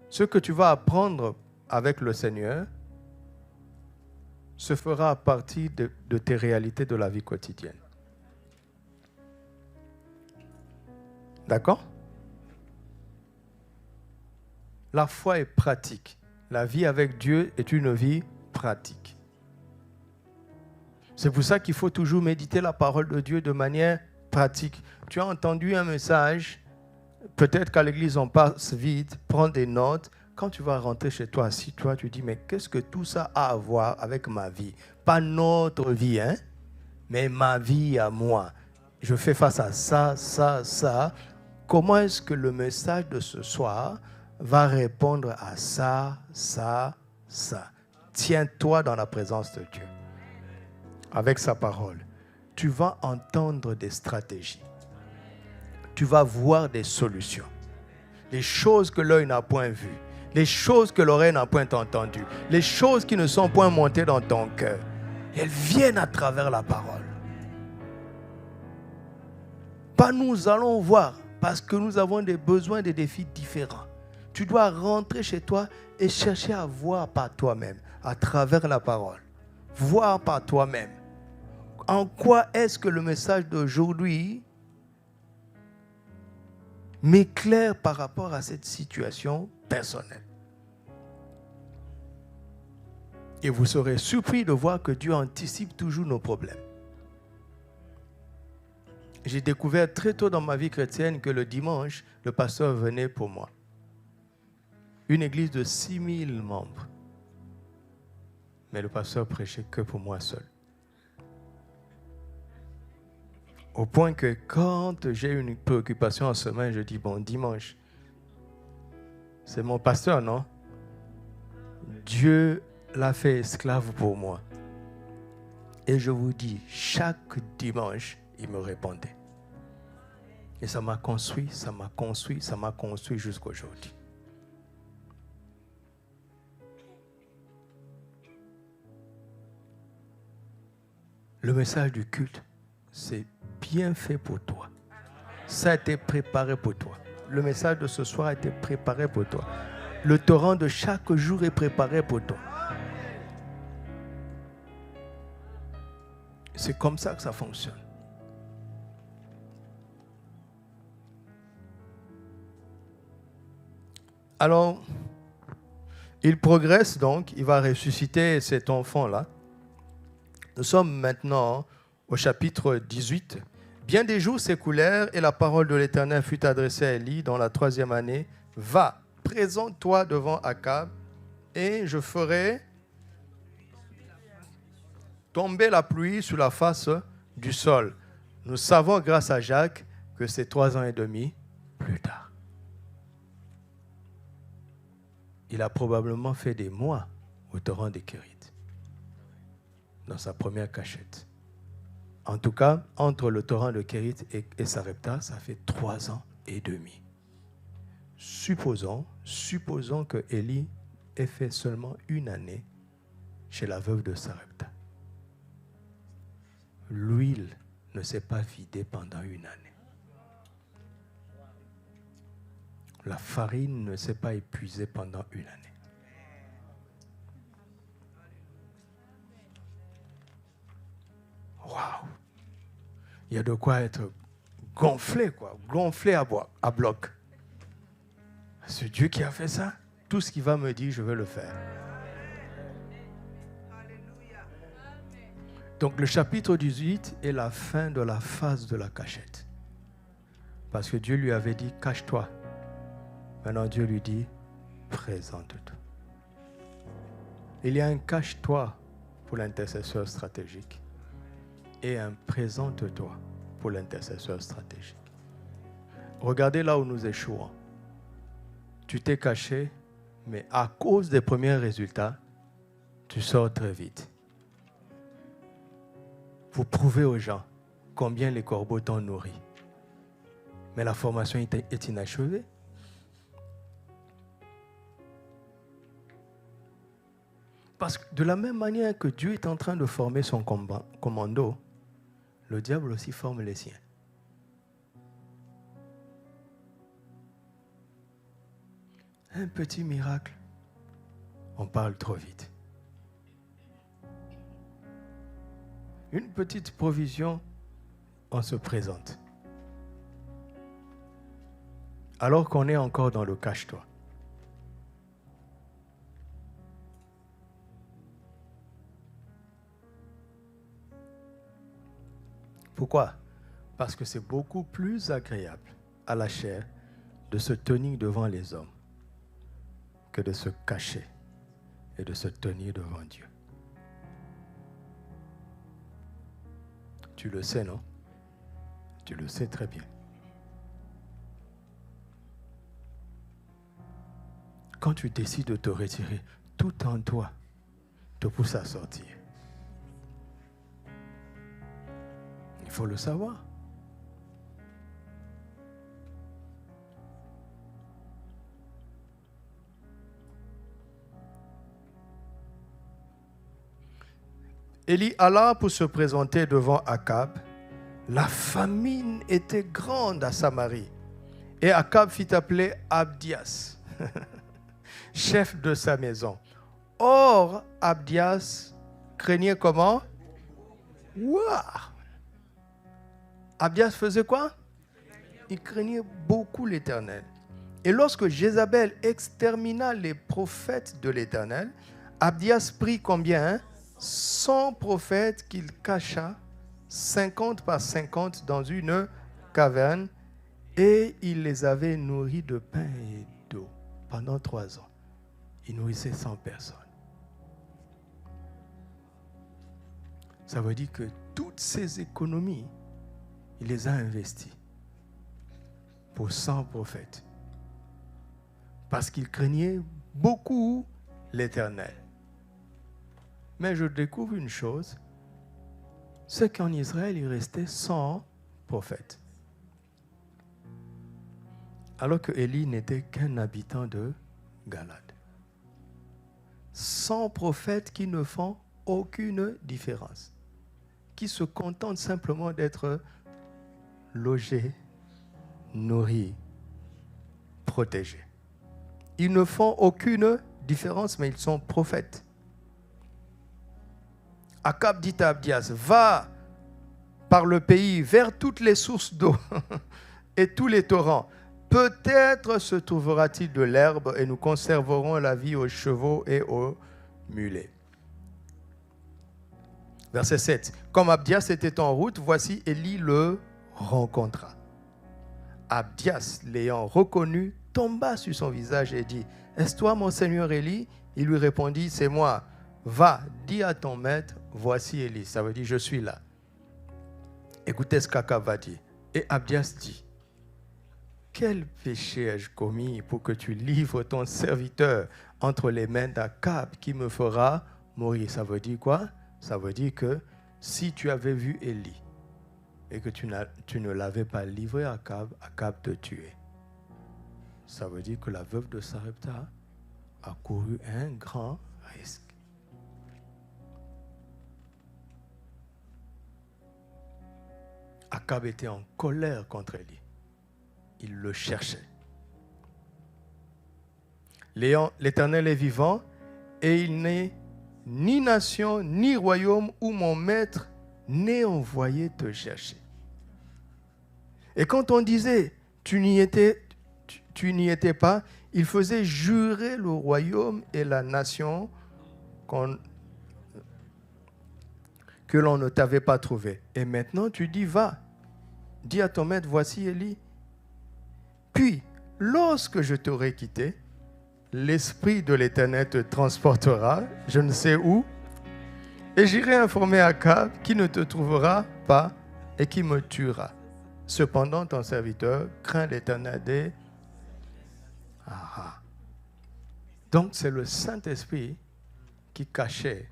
Ce que tu vas apprendre avec le Seigneur se fera à partir de tes réalités de la vie quotidienne. D'accord? La foi est pratique. La vie avec Dieu est une vie pratique. C'est pour ça qu'il faut toujours méditer la parole de Dieu de manière pratique. Tu as entendu un message, peut-être qu'à l'église on passe vite, prends des notes. Quand tu vas rentrer chez toi, assis-toi, tu dis, mais qu'est-ce que tout ça a à voir avec ma vie? Pas notre vie, mais ma vie à moi. Je fais face à ça. Comment est-ce que le message de ce soir va répondre à ça? Tiens-toi dans la présence de Dieu. Avec sa parole, tu vas entendre des stratégies. Tu vas voir des solutions. Les choses que l'œil n'a point vues. Les choses que l'oreille n'a point entendues. Les choses qui ne sont point montées dans ton cœur. Elles viennent à travers la parole. Pas nous allons voir, parce que nous avons des besoins, des défis différents. Tu dois rentrer chez toi et chercher à voir par toi-même, à travers la parole. Voir par toi-même. En quoi est-ce que le message d'aujourd'hui m'éclaire par rapport à cette situation personnelle? Et vous serez surpris de voir que Dieu anticipe toujours nos problèmes. J'ai découvert très tôt dans ma vie chrétienne que le dimanche, le pasteur venait pour moi. Une église de 6000 membres. Mais le pasteur prêchait que pour moi seul. Au point que quand j'ai une préoccupation en semaine, je dis, bon, dimanche, c'est mon pasteur, non? Dieu l'a fait esclave pour moi. Et je vous dis, chaque dimanche, il me répondait. Et ça m'a construit jusqu'à aujourd'hui. Le message du culte, c'est bien fait pour toi. Ça a été préparé pour toi. Le message de ce soir a été préparé pour toi. Le torrent de chaque jour est préparé pour toi. C'est comme ça que ça fonctionne. Alors, il progresse donc, il va ressusciter cet enfant-là. Nous sommes maintenant au chapitre 18. Bien des jours s'écoulèrent et la parole de l'Éternel fut adressée à Élie dans la 3e année. Va, présente-toi devant Akab et je ferai tomber la pluie sur la face du sol. Nous savons grâce à Jacques que c'est 3 ans et demi plus tard. Il a probablement fait des mois au torrent des Kérith, dans sa première cachette. En tout cas, entre le torrent de Kérith et Sarepta, ça fait 3 ans et demi. Supposons que Élie ait fait seulement 1 année chez la veuve de Sarepta. L'huile ne s'est pas vidée pendant 1 année. La farine ne s'est pas épuisée pendant 1 année. Waouh! Il y a de quoi être gonflé, gonflé à bloc. C'est Dieu qui a fait ça. Tout ce qu'il va me dire, je vais le faire. Donc le chapitre 18 est la fin de la phase de la cachette. Parce que Dieu lui avait dit, cache-toi. Maintenant Dieu lui dit, présente-toi. Il y a un cache-toi pour l'intercesseur stratégique et un présente-toi pour l'intercesseur stratégique. Regardez là où nous échouons. Tu t'es caché, mais à cause des premiers résultats, tu sors très vite. Vous prouvez aux gens combien les corbeaux t'ont nourri. Mais la formation est inachevée. Parce que de la même manière que Dieu est en train de former son commando, le diable aussi forme les siens. Un petit miracle, on parle trop vite. Une petite provision, on se présente. Alors qu'on est encore dans le cache-toi. Pourquoi? Parce que c'est beaucoup plus agréable à la chair de se tenir devant les hommes que de se cacher et de se tenir devant Dieu. Tu le sais, non? Tu le sais très bien. Quand tu décides de te retirer, tout en toi te pousse à sortir. Il faut le savoir. Élie alla pour se présenter devant Akab. La famine était grande à Samarie. Et Akab fit appeler Abdias, chef de sa maison. Or, Abdias craignait comment? Waouh! Abdias faisait quoi? Il craignait beaucoup l'Éternel. Et lorsque Jézabel extermina les prophètes de l'Éternel, Abdias prit combien? 100 prophètes qu'il cacha, 50 par 50 dans une caverne, et il les avait nourris de pain et d'eau pendant 3 ans. Il nourrissait 100 personnes. Ça veut dire que toutes ces économies, il les a investies pour 100 prophètes. Parce qu'il craignait beaucoup l'Éternel. Mais je découvre une chose, c'est qu'en Israël, il restait 100 prophètes. Alors que Élie n'était qu'un habitant de Galade. 100 prophètes qui ne font aucune différence, qui se contentent simplement d'être logés, nourris, protégés. Ils ne font aucune différence, mais ils sont prophètes. Akab dit à Abdias, va par le pays vers toutes les sources d'eau et tous les torrents. Peut-être se trouvera-t-il de l'herbe et nous conserverons la vie aux chevaux et aux mulets. Verset 7. Comme Abdias était en route, voici Élie le rencontra. Abdias, l'ayant reconnu, tomba sur son visage et dit, « Est-ce toi, mon seigneur Élie ?» Il lui répondit, « C'est moi. Va, dis à ton maître, voici Élie. » Ça veut dire, je suis là. Écoutez ce qu'Akab va dire. Et Abdias dit, « Quel péché ai-je commis pour que tu livres ton serviteur entre les mains d'Akab qui me fera mourir ?» Ça veut dire quoi? Ça veut dire que si tu avais vu Élie et que tu ne l'avais pas livré à Akab, Akab te tuait. Ça veut dire que la veuve de Sarepta a couru un grand risque. Akab était en colère contre Élie. Il le cherchait. L'Éternel est vivant et il n'est ni nation, ni royaume où mon maître n'ait envoyé te chercher. Et quand on disait tu n'y étais pas, il faisait jurer le royaume et la nation que l'on ne t'avait pas trouvé. Et maintenant tu dis va, dis à ton maître voici Élie. Puis lorsque je t'aurai quitté, l'Esprit de l'Éternel te transportera, je ne sais où, et j'irai informer Akab qui ne te trouvera pas et qui me tuera. Cependant, ton serviteur craint l'Éternel des... Donc, c'est le Saint-Esprit qui cachait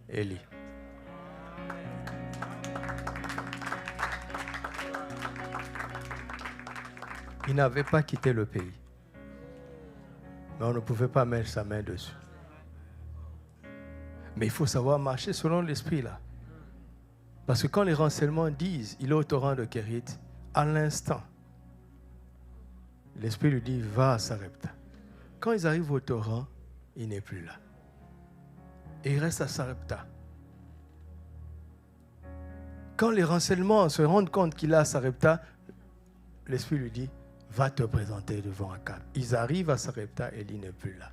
Élie. Il n'avait pas quitté le pays. Mais on ne pouvait pas mettre sa main dessus. Mais il faut savoir marcher selon l'esprit là. Parce que quand les renseignements disent il est au torrent de Kérit, à l'instant, l'esprit lui dit va à Sarepta. Quand ils arrivent au torrent, il n'est plus là. Et il reste à Sarepta. Quand les renseignements se rendent compte qu'il est à Sarepta, l'esprit lui dit va te présenter devant Akab. Ils arrivent à Sarepta et il n'est plus là.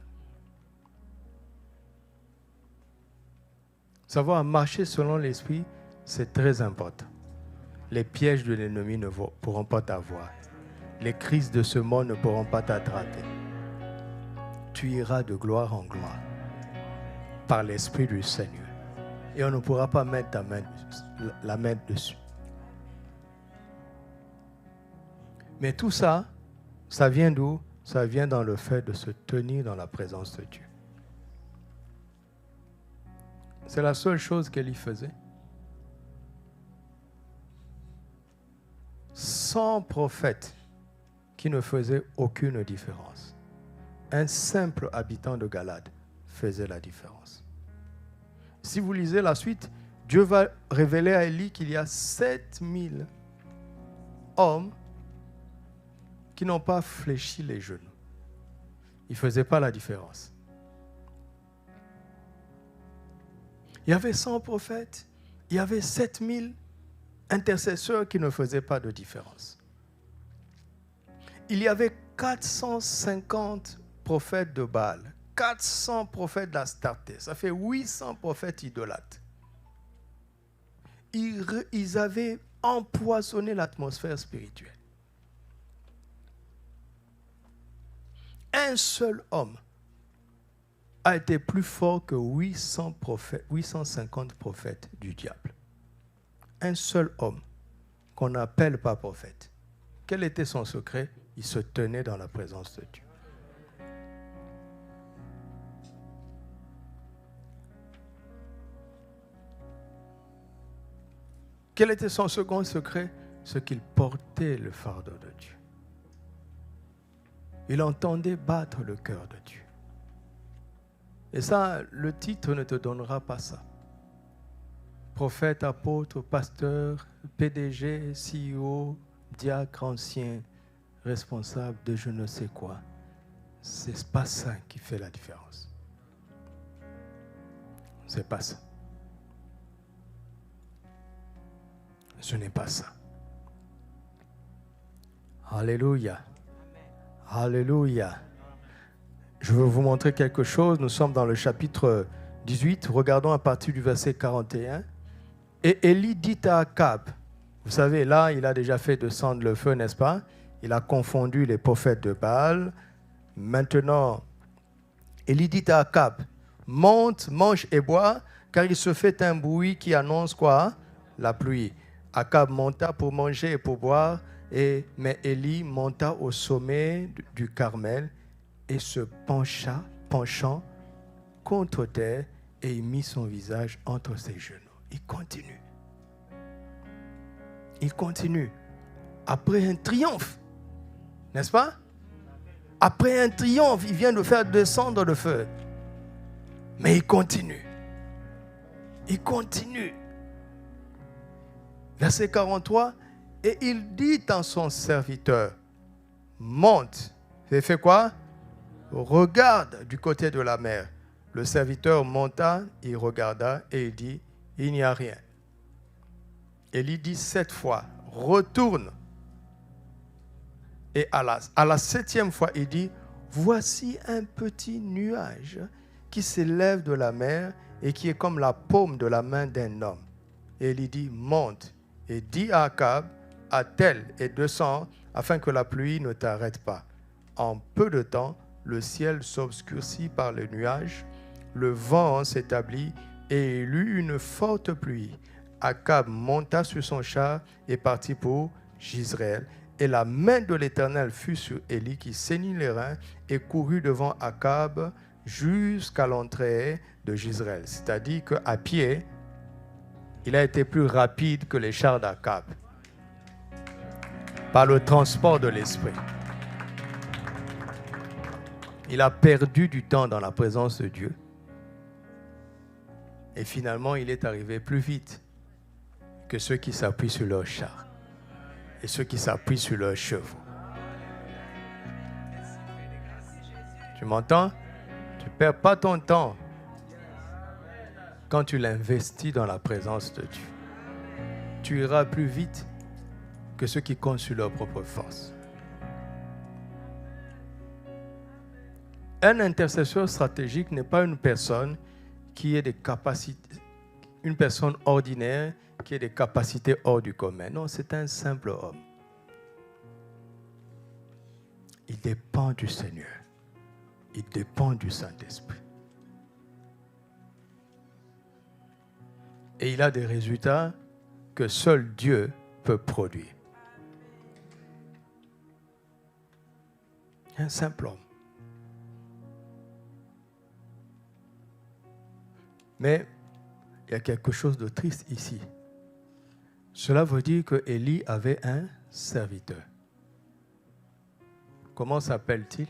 Savoir marcher selon l'esprit, c'est très important. Les pièges de l'ennemi ne pourront pas t'avoir. Les crises de ce monde ne pourront pas t'attraper. Tu iras de gloire en gloire par l'Esprit du Seigneur. Et on ne pourra pas mettre la main dessus. Mais tout ça, ça vient d'où? Ça vient dans le fait de se tenir dans la présence de Dieu. C'est la seule chose qu'Élie faisait. 100 prophètes qui ne faisaient aucune différence. Un simple habitant de Galade faisait la différence. Si vous lisez la suite, Dieu va révéler à Élie qu'il y a 7000 hommes qui n'ont pas fléchi les genoux. Ils ne faisaient pas la différence. Il y avait 100 prophètes, il y avait 7000 intercesseurs qui ne faisaient pas de différence. Il y avait 450 prophètes de Baal, 400 prophètes d'Astarté, ça fait 800 prophètes idolâtres. Ils avaient empoisonné l'atmosphère spirituelle. Un seul homme a été plus fort que 850 prophètes du diable. Un seul homme qu'on n'appelle pas prophète. Quel était son secret? Il se tenait dans la présence de Dieu. Quel était son second secret? Ce qu'il portait le fardeau de Dieu. Il entendait battre le cœur de Dieu. Et ça, le titre ne te donnera pas ça. prophète, apôtre, pasteur, PDG, CEO, diacre, ancien, responsable de je ne sais quoi. C'est pas ça qui fait la différence. C'est pas ça. Ce n'est pas ça. Alléluia. Alléluia. Je veux vous montrer quelque chose. Nous sommes dans le chapitre 18. Regardons à partir du verset 41. Et Élie dit à Akab, vous savez, là, il a déjà fait descendre le feu, n'est-ce pas? Il a confondu les prophètes de Baal. Maintenant, Élie dit à Akab, monte, mange et bois, car il se fait un bruit qui annonce quoi? La pluie. Akab monta pour manger et pour boire, mais Élie monta au sommet du Carmel et se penchant contre terre, et il mit son visage entre ses genoux. Il continue. Il continue. Après un triomphe, n'est-ce pas? Après un triomphe, il vient de faire descendre le feu. Mais il continue. Il continue. Verset 43. Et il dit à son serviteur, monte. Il fait quoi? Regarde du côté de la mer. Le serviteur monta, il regarda et il dit, il n'y a rien. Élie dit 7 fois, retourne. Et à la 7e fois, il dit, voici un petit nuage qui s'élève de la mer et qui est comme la paume de la main d'un homme. Et il dit, monte et dis à Akab, attelle et descends afin que la pluie ne t'arrête pas. En peu de temps, le ciel s'obscurcit par le nuage, le vent s'établit et il eut une forte pluie. Akab monta sur son char et partit pour Jizréel. Et la main de l'Éternel fut sur Élie qui saignit les reins et courut devant Akab jusqu'à l'entrée de Jizréel. C'est-à-dire qu'à pied, il a été plus rapide que les chars d'Akab par le transport de l'esprit. Il a perdu du temps dans la présence de Dieu. Et finalement, il est arrivé plus vite que ceux qui s'appuient sur leurs chars et ceux qui s'appuient sur leurs chevaux. Tu m'entends? Tu ne perds pas ton temps quand tu l'investis dans la présence de Dieu. Tu iras plus vite que ceux qui comptent sur leur propre force. Un intercesseur stratégique n'est pas une personne qui ait des capacités, une personne ordinaire qui ait des capacités hors du commun. Non, c'est un simple homme. Il dépend du Seigneur. Il dépend du Saint-Esprit. Et il a des résultats que seul Dieu peut produire. Un simple homme. Mais il y a quelque chose de triste ici. Cela veut dire que Élie avait un serviteur. Comment s'appelle-t-il?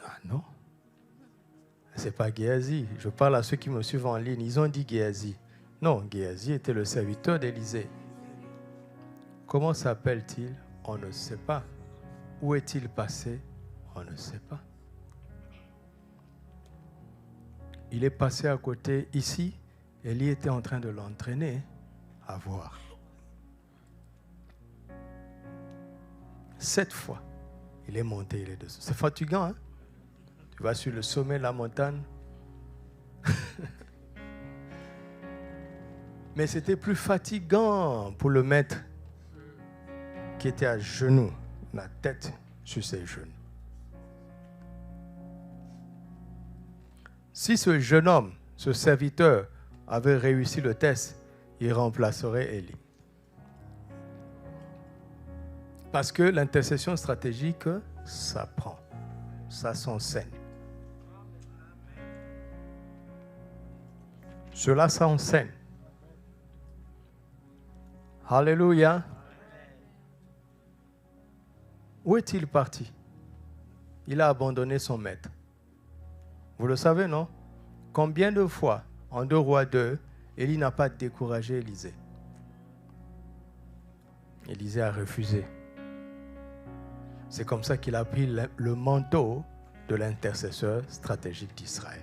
Ah non. Ce n'est pas Géasi. Je parle à ceux qui me suivent en ligne. Ils ont dit Géasi. Non, Géasi était le serviteur d'Élisée. Comment s'appelle-t-il? On ne sait pas. Où est-il passé? On ne sait pas. Il est passé à côté ici. Élie était en train de l'entraîner à voir. 7 fois, il est monté, il est dessus. C'est fatigant, hein? Tu vas sur le sommet de la montagne. Mais c'était plus fatigant pour le maître qui était à genoux, la tête sur ses genoux. Si ce jeune homme, ce serviteur, avait réussi le test, il remplacerait Élie. Parce que l'intercession stratégique, ça prend, ça s'enseigne. Cela s'enseigne. Alléluia. Où est-il parti? Il a abandonné son maître. Vous le savez, non? Combien de fois, en 2 Rois 2, Élie n'a pas découragé Élisée. Élisée a refusé. C'est comme ça qu'il a pris le manteau de l'intercesseur stratégique d'Israël.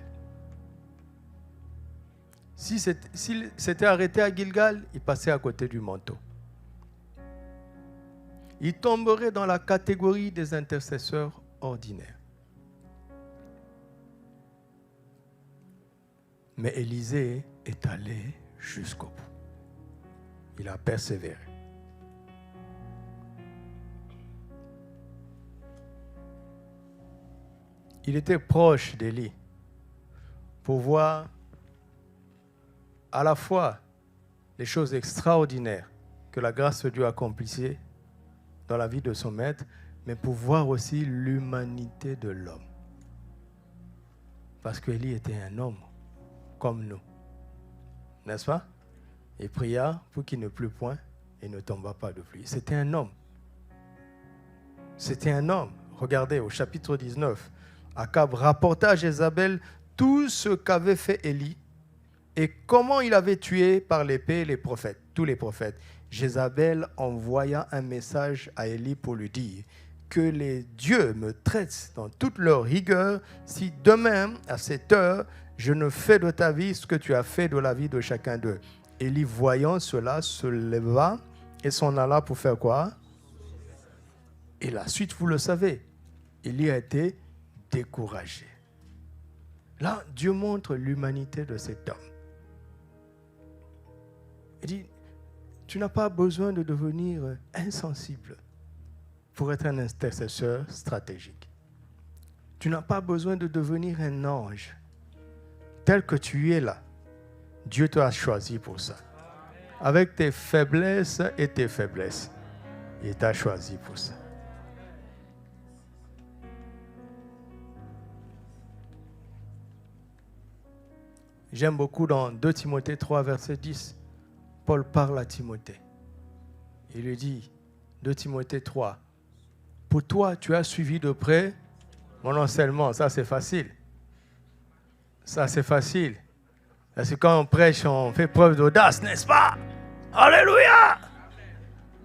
S'il s'était arrêté à Gilgal, il passait à côté du manteau. Il tomberait dans la catégorie des intercesseurs ordinaires. Mais Élisée est allé jusqu'au bout. Il a persévéré. Il était proche d'Élie pour voir à la fois les choses extraordinaires que la grâce de Dieu accomplissait dans la vie de son maître, mais pour voir aussi l'humanité de l'homme. Parce qu'Élie était un homme comme nous, n'est-ce pas? Il pria pour qu'il ne plût point et ne tomba pas de pluie. C'était un homme. C'était un homme. Regardez au chapitre 19, Akab rapporta à Jézabel tout ce qu'avait fait Élie et comment il avait tué par l'épée les prophètes, tous les prophètes. Jézabel envoya un message à Élie pour lui dire que les dieux me traitent dans toute leur rigueur si demain, à cette heure, je ne fais de ta vie ce que tu as fait de la vie de chacun d'eux. Élie, voyant cela, se leva et s'en alla pour faire quoi? Et la suite, vous le savez, Élie a été découragé. Là, Dieu montre l'humanité de cet homme. Il dit, tu n'as pas besoin de devenir insensible pour être un intercesseur stratégique. Tu n'as pas besoin de devenir un ange. Tel que tu es là, Dieu t'a choisi pour ça. Avec tes faiblesses et tes faiblesses, il t'a choisi pour ça. J'aime beaucoup dans 2 Timothée 3, verset 10, Paul parle à Timothée. Il lui dit, 2 Timothée 3, pour toi, tu as suivi de près mon enseignement. Ça, c'est facile. Ça, c'est facile. Parce que quand on prêche, on fait preuve d'audace, n'est-ce pas? Alléluia!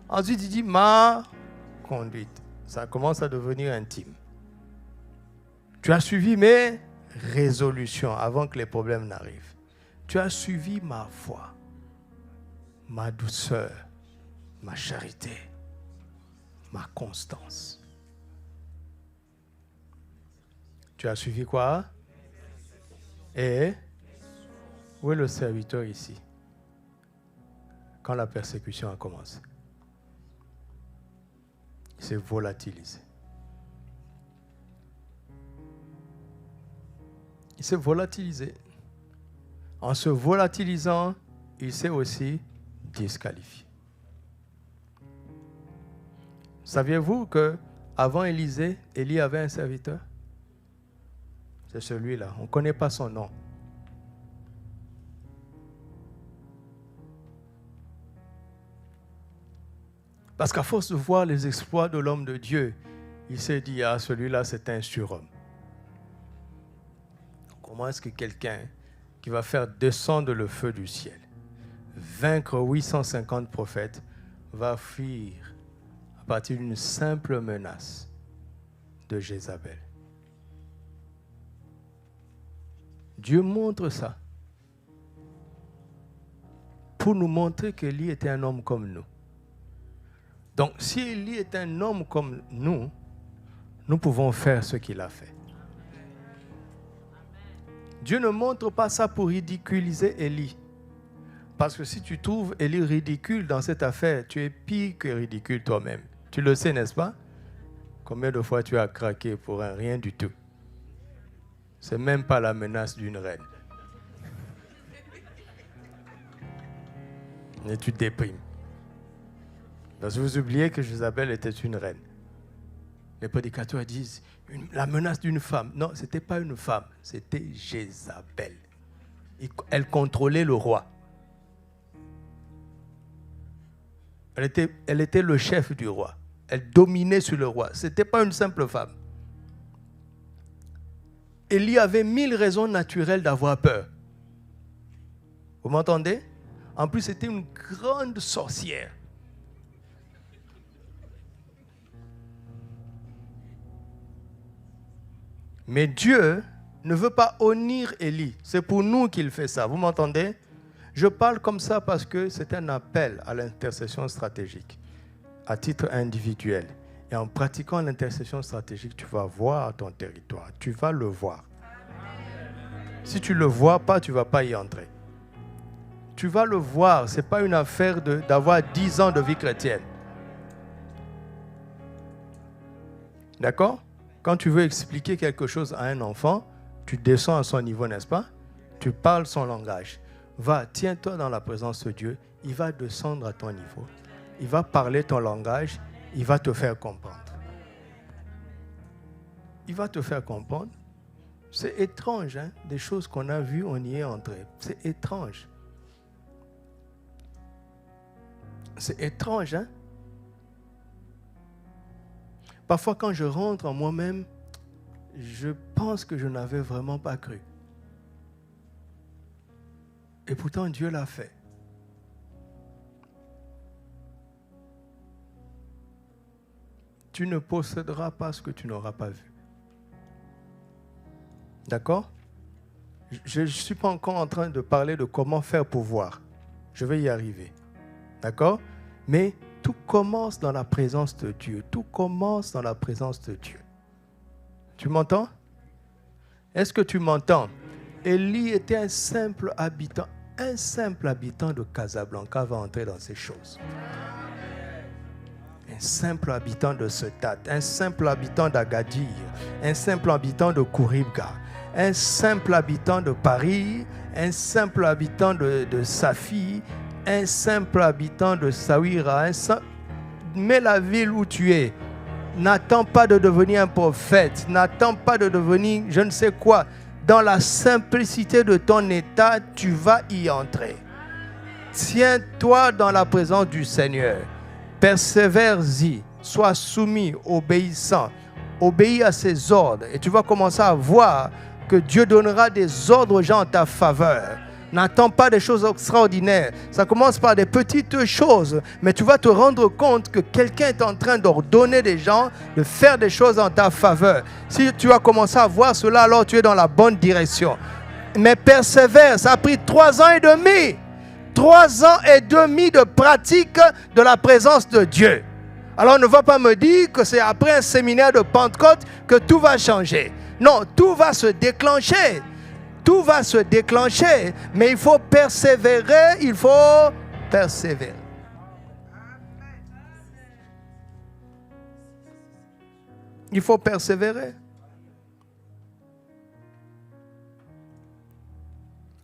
Ensuite, il dit, ma conduite. Ça commence à devenir intime. Tu as suivi mes résolutions avant que les problèmes n'arrivent. Tu as suivi ma foi, ma douceur, ma charité, ma constance. Tu as suivi quoi? Et où est le serviteur ici? Quand la persécution a commencé, il s'est volatilisé. Il s'est volatilisé. En se volatilisant, il s'est aussi disqualifié. Saviez-vous qu'avant Élisée, Élie avait un serviteur? C'est celui-là. On ne connaît pas son nom. Parce qu'à force de voir les exploits de l'homme de Dieu, il s'est dit, ah, celui-là, c'est un surhomme. Comment est-ce que quelqu'un qui va faire descendre le feu du ciel, vaincre 850 prophètes, va fuir à partir d'une simple menace de Jézabel? Dieu montre ça pour nous montrer qu'Élie était un homme comme nous. Donc, si Élie est un homme comme nous, nous pouvons faire ce qu'il a fait. Dieu ne montre pas ça pour ridiculiser Élie. Parce que si tu trouves Élie ridicule dans cette affaire, tu es pire que ridicule toi-même. Tu le sais, n'est-ce pas? Combien de fois tu as craqué pour un rien du tout? C'est même pas la menace d'une reine. Et tu te déprimes. Parce que vous oubliez que Jézabel était une reine. Les prédicateurs disent la menace d'une femme. Non, ce n'était pas une femme, c'était Jézabel. Elle contrôlait le roi. Elle était le chef du roi. Elle dominait sur le roi. Ce n'était pas une simple femme. Élie avait 1000 raisons naturelles d'avoir peur. Vous m'entendez? En plus, c'était une grande sorcière. Mais Dieu ne veut pas honnir Élie. C'est pour nous qu'il fait ça. Vous m'entendez? Je parle comme ça parce que c'est un appel à l'intercession stratégique, à titre individuel. Et en pratiquant l'intercession stratégique, tu vas voir ton territoire. Tu vas le voir. Si tu ne le vois pas, tu ne vas pas y entrer. Tu vas le voir. Ce n'est pas une affaire d'avoir 10 ans de vie chrétienne. D'accord? Quand tu veux expliquer quelque chose à un enfant, tu descends à son niveau, n'est-ce pas? Tu parles son langage. Va, tiens-toi dans la présence de Dieu. Il va descendre à ton niveau. Il va parler ton langage. Il va te faire comprendre. Il va te faire comprendre. C'est étrange, hein? Des choses qu'on a vues, on y est entré. C'est étrange. C'est étrange, hein? Parfois, quand je rentre en moi-même, je pense que je n'avais vraiment pas cru. Et pourtant, Dieu l'a fait. Tu ne posséderas pas ce que tu n'auras pas vu. D'accord? Je ne suis pas encore en train de parler de comment faire pour voir. Je vais y arriver. D'accord? Mais tout commence dans la présence de Dieu. Tout commence dans la présence de Dieu. Tu m'entends? Est-ce que tu m'entends? Élie était un simple habitant de Casablanca va entrer dans ces choses. Un simple habitant de Setat, un simple habitant d'Agadir, un simple habitant de Kouribga, un simple habitant de Paris, un simple habitant de Safi, un simple habitant de Saouira. Mais la ville où tu es, n'attends pas de devenir un prophète, n'attends pas de devenir je ne sais quoi. Dans la simplicité de ton état, tu vas y entrer. Tiens-toi dans la présence du Seigneur. Persévère-y, sois soumis, obéissant. Obéis à ses ordres et tu vas commencer à voir que Dieu donnera des ordres aux gens en ta faveur. N'attends pas des choses extraordinaires. Ça commence par des petites choses, mais tu vas te rendre compte que quelqu'un est en train d'ordonner des gens de faire des choses en ta faveur. Si tu as commencé à voir cela, alors tu es dans la bonne direction. Mais persévère, ça a pris 3 ans et demi. 3 ans et demi de pratique de la présence de Dieu. Alors ne va pas me dire que c'est après un séminaire de Pentecôte que tout va changer. Non, tout va se déclencher. Tout va se déclencher, mais il faut persévérer, il faut persévérer. Il faut persévérer.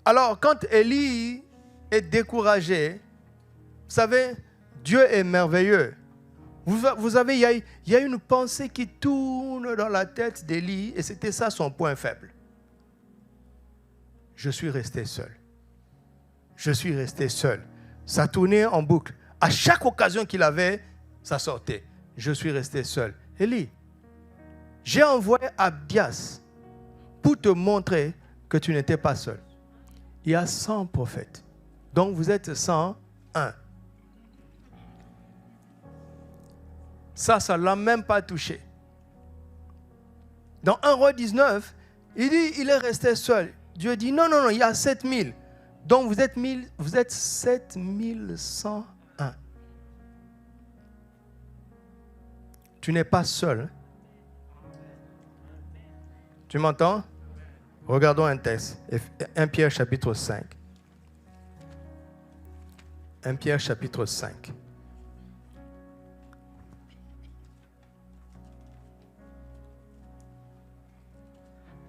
Alors, quand Élie est découragé, vous savez, Dieu est merveilleux. Vous avez, il y a une pensée qui tourne dans la tête d'Élie, et c'était ça son point faible. Je suis resté seul. Je suis resté seul. Ça tournait en boucle. À chaque occasion qu'il avait, ça sortait. Je suis resté seul. Élie, j'ai envoyé Abdias pour te montrer que tu n'étais pas seul. Il y a 100 prophètes. Donc vous êtes 101. Ça ne l'a même pas touché. Dans 1 Roi 19, il dit il est resté seul. Dieu dit non, il y a 7000. Donc vous êtes 7101. Tu n'es pas seul. Hein? Tu m'entends? Regardons un texte. 1 Pierre chapitre 5. 1 Pierre chapitre 5.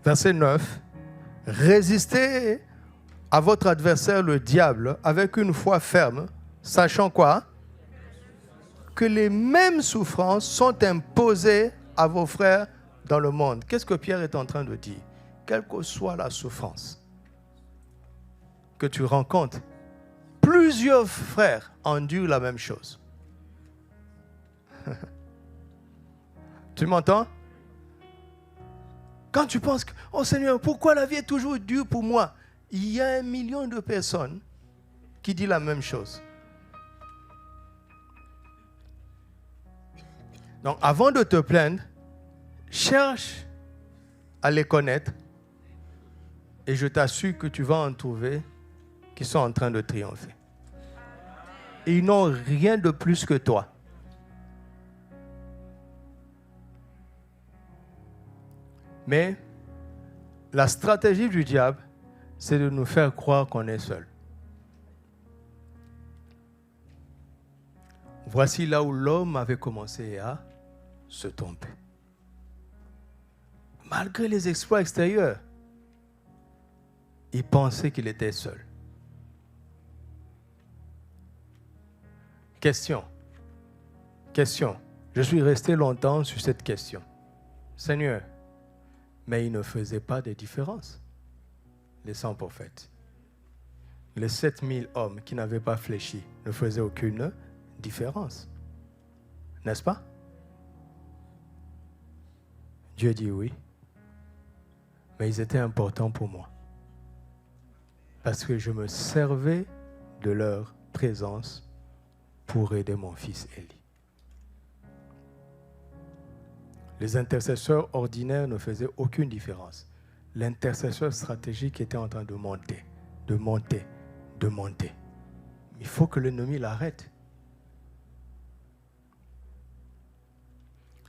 Verset 9. Résistez à votre adversaire le diable avec une foi ferme, sachant quoi? Que les mêmes souffrances sont imposées à vos frères dans le monde. Qu'est-ce que Pierre est en train de dire? Quelle que soit la souffrance que tu rencontres, plusieurs frères endurent la même chose. Tu m'entends? Quand tu penses que, oh Seigneur, pourquoi la vie est toujours dure pour moi? Il y a 1 million de personnes qui dit la même chose. Donc, avant de te plaindre, cherche à les connaître et je t'assure que tu vas en trouver qui sont en train de triompher. Et ils n'ont rien de plus que toi. Mais la stratégie du diable, c'est de nous faire croire qu'on est seul. Voici là où l'homme avait commencé à se tromper. Malgré les exploits extérieurs, il pensait qu'il était seul. Question. Je suis resté longtemps sur cette question. Seigneur, mais il ne faisait pas de différence, les 100 prophètes. Les 7000 hommes qui n'avaient pas fléchi ne faisaient aucune différence. N'est-ce pas? Dieu dit oui. Mais ils étaient importants pour moi. Parce que je me servais de leur présence pour aider mon fils Élie. Les intercesseurs ordinaires ne faisaient aucune différence. L'intercesseur stratégique était en train de monter, de monter, de monter. Il faut que l'ennemi l'arrête.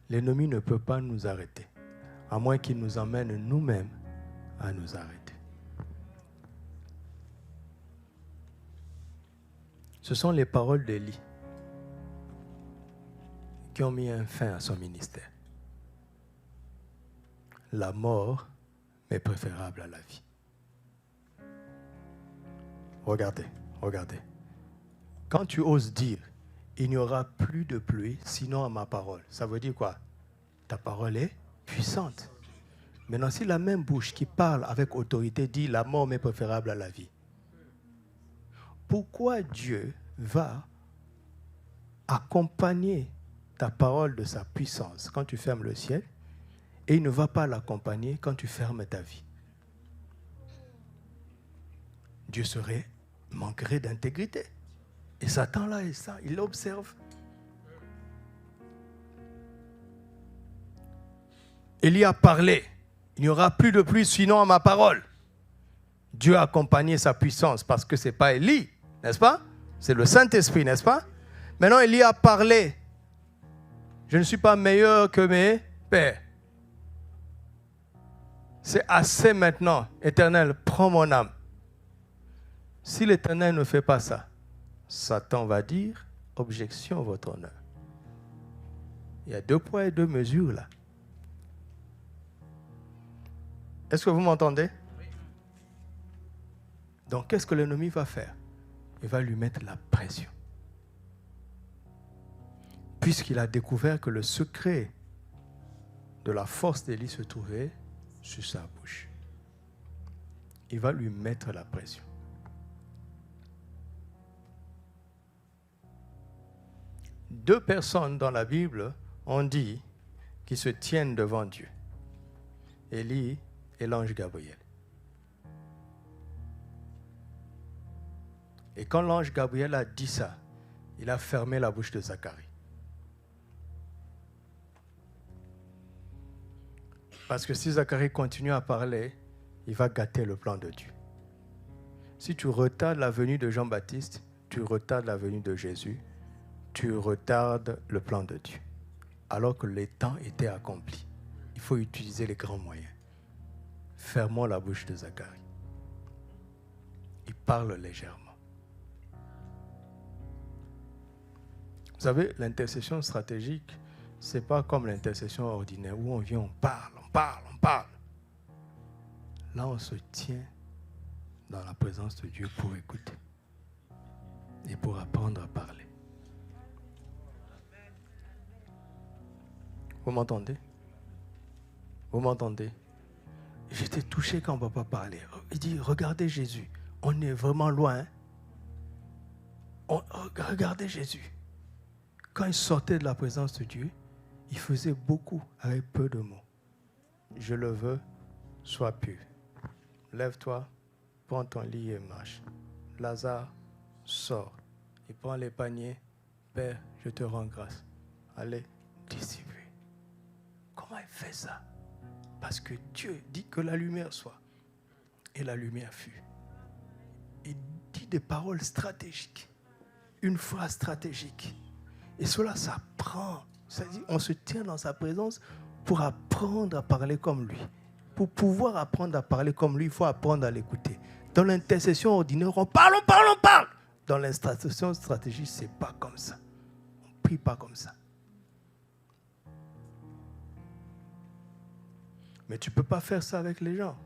L'ennemi ne peut pas nous arrêter, à moins qu'il nous emmène nous-mêmes à nous arrêter. Ce sont les paroles d'Élie qui ont mis un fin à son ministère. La mort m'est préférable à la vie. Regardez. Quand tu oses dire, il n'y aura plus de pluie sinon à ma parole, ça veut dire quoi? Ta parole est puissante. Maintenant, si la même bouche qui parle avec autorité dit la mort m'est préférable à la vie, pourquoi Dieu va accompagner ta parole de sa puissance quand tu fermes le ciel et il ne va pas l'accompagner quand tu fermes ta vie? Dieu manquerait d'intégrité. Et Satan là, il observe. Élie a parlé. Il n'y aura plus de pluie sinon à ma parole. Dieu a accompagné sa puissance parce que ce n'est pas Élie, n'est-ce pas? C'est le Saint-Esprit, n'est-ce pas? Maintenant, Élie a parlé. Je ne suis pas meilleur que mes pères. C'est assez maintenant. Éternel, prends mon âme. Si l'Éternel ne fait pas ça, Satan va dire, objection, votre honneur. Il y a 2 poids et 2 mesures là. Est-ce que vous m'entendez? Donc, qu'est-ce que l'ennemi va faire? Il va lui mettre la pression. Puisqu'il a découvert que le secret de la force d'Élie se trouvait sur sa bouche. Il va lui mettre la pression. Deux personnes dans la Bible ont dit qu'ils se tiennent devant Dieu. Élie et l'ange Gabriel. Et quand l'ange Gabriel a dit ça, il a fermé la bouche de Zacharie. Parce que si Zacharie continue à parler, il va gâter le plan de Dieu. Si tu retardes la venue de Jean-Baptiste, tu retardes la venue de Jésus, tu retardes le plan de Dieu. Alors que les temps étaient accomplis. Il faut utiliser les grands moyens. Fermons la bouche de Zacharie. Il parle légèrement. Vous savez, l'intercession stratégique, ce n'est pas comme l'intercession ordinaire où on vient, on parle. Là, on se tient dans la présence de Dieu pour écouter et pour apprendre à parler. Vous m'entendez? Vous m'entendez? J'étais touché quand papa parlait. Il dit, regardez Jésus. On est vraiment loin. Regardez Jésus. Quand il sortait de la présence de Dieu, il faisait beaucoup avec peu de mots. Je le veux, sois pur. Lève-toi, prends ton lit et marche. Lazare, sort. Il prend les paniers. Père, je te rends grâce. Allez, distribuer. Comment il fait ça? Parce que Dieu dit que la lumière soit. Et la lumière fut. Il dit des paroles stratégiques. Une phrase stratégique. Et cela, ça prend. C'est-à-dire, on se tient dans sa présence pour apprendre à parler comme lui. Pour pouvoir apprendre à parler comme lui, il faut apprendre à l'écouter. Dans l'intercession ordinaire, on parle. Dans l'intercession stratégique, ce n'est pas comme ça. On ne prie pas comme ça. Mais tu ne peux pas faire ça avec les gens.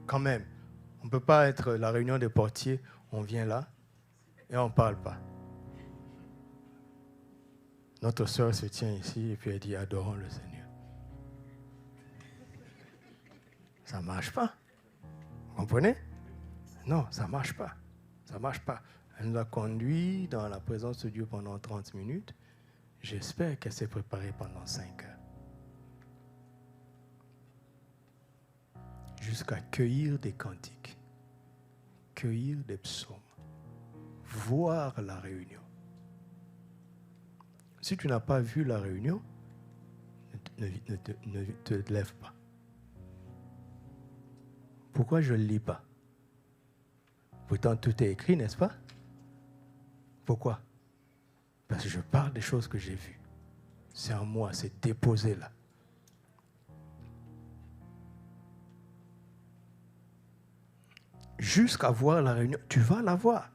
Quand même. On ne peut pas être la réunion des portiers, on vient là et on ne parle pas. Notre sœur se tient ici et puis elle dit « Adorons le Seigneur ». Ça ne marche pas. Vous comprenez? Non, ça ne marche pas. Ça ne marche pas. Elle nous a conduits dans la présence de Dieu pendant 30 minutes. J'espère qu'elle s'est préparée pendant 5 heures. Jusqu'à cueillir des cantiques, cueillir des psaumes, voir la réunion. Si tu n'as pas vu la réunion, ne te lève pas. Pourquoi je ne lis pas? Pourtant, tout est écrit, n'est-ce pas? Pourquoi? Parce que je parle des choses que j'ai vues. C'est en moi, c'est déposé là. Jusqu'à voir la réunion, tu vas la voir.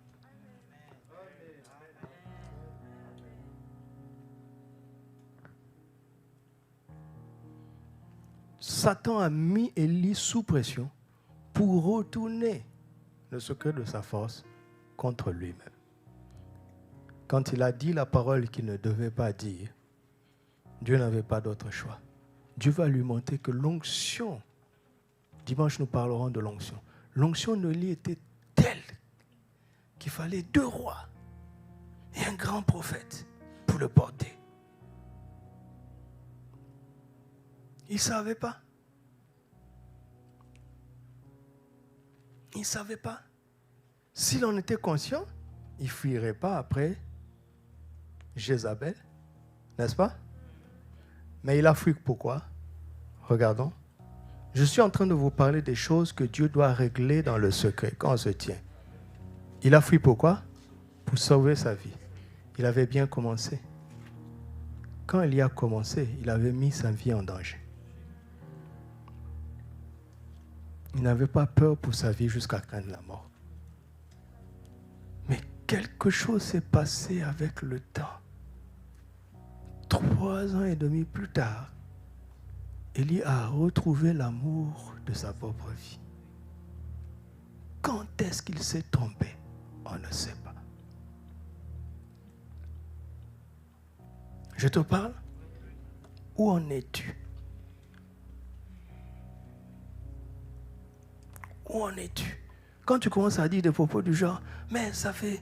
Satan a mis Élie sous pression pour retourner le secret de sa force contre lui-même. Quand il a dit la parole qu'il ne devait pas dire, Dieu n'avait pas d'autre choix. Dieu va lui montrer que l'onction, dimanche nous parlerons de l'onction, l'onction d'Élie était telle qu'il fallait 2 rois et un grand prophète pour le porter. Il ne savait pas. Il ne savait pas. S'il en était conscient, il ne fuirait pas après Jézabel, n'est-ce pas? Mais il a fui pourquoi? Regardons. Je suis en train de vous parler des choses que Dieu doit régler dans le secret quand on se tient. Il a fui pourquoi? Pour sauver sa vie. Il avait bien commencé. Quand il y a commencé, il avait mis sa vie en danger. Il n'avait pas peur pour sa vie jusqu'à craindre la mort. Mais quelque chose s'est passé avec le temps. 3 ans et demi plus tard, Élie a retrouvé l'amour de sa propre vie. Quand est-ce qu'il s'est trompé? On ne sait pas. Je te parle? Où en es-tu? Où en es-tu? Quand tu commences à dire des propos du genre, mais ça fait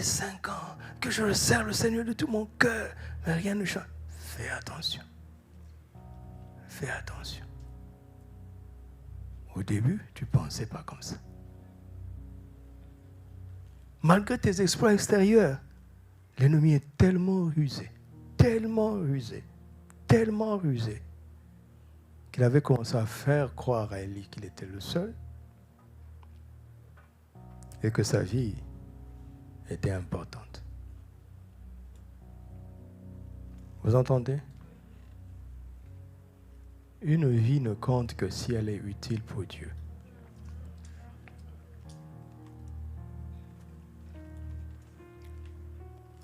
5 ans que je sers le Seigneur de tout mon cœur, mais rien ne change. Fais attention. Fais attention. Au début, tu ne pensais pas comme ça. Malgré tes exploits extérieurs, l'ennemi est tellement rusé, qu'il avait commencé à faire croire à Élie qu'il était le seul et que sa vie était importante. Vous entendez? Une vie ne compte que si elle est utile pour Dieu.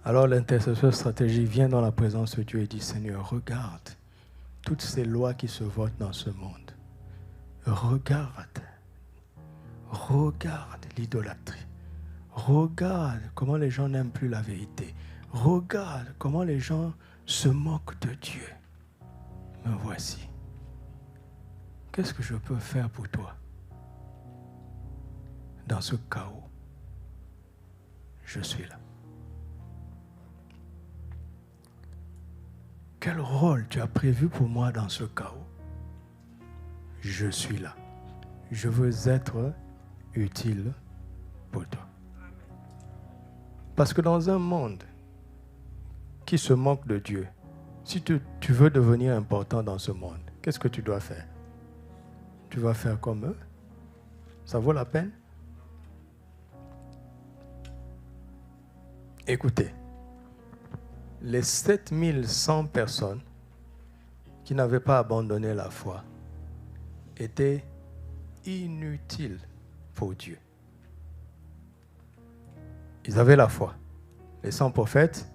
Alors l'intercesseur stratégique vient dans la présence de Dieu et dit, Seigneur, regarde toutes ces lois qui se votent dans ce monde. Regarde l'idolâtrie. Regarde comment les gens n'aiment plus la vérité. Regarde comment les gens se moquent de Dieu. Me voici. Qu'est-ce que je peux faire pour toi? Dans ce chaos, je suis là. Quel rôle tu as prévu pour moi dans ce chaos? Je suis là. Je veux être utile pour toi. Parce que dans un monde qui se moque de Dieu, si tu veux devenir important dans ce monde, qu'est-ce que tu dois faire? Tu vas faire comme eux? Ça vaut la peine? Écoutez, les 7100 personnes qui n'avaient pas abandonné la foi étaient inutiles pour Dieu. Ils avaient la foi, les 100 prophètes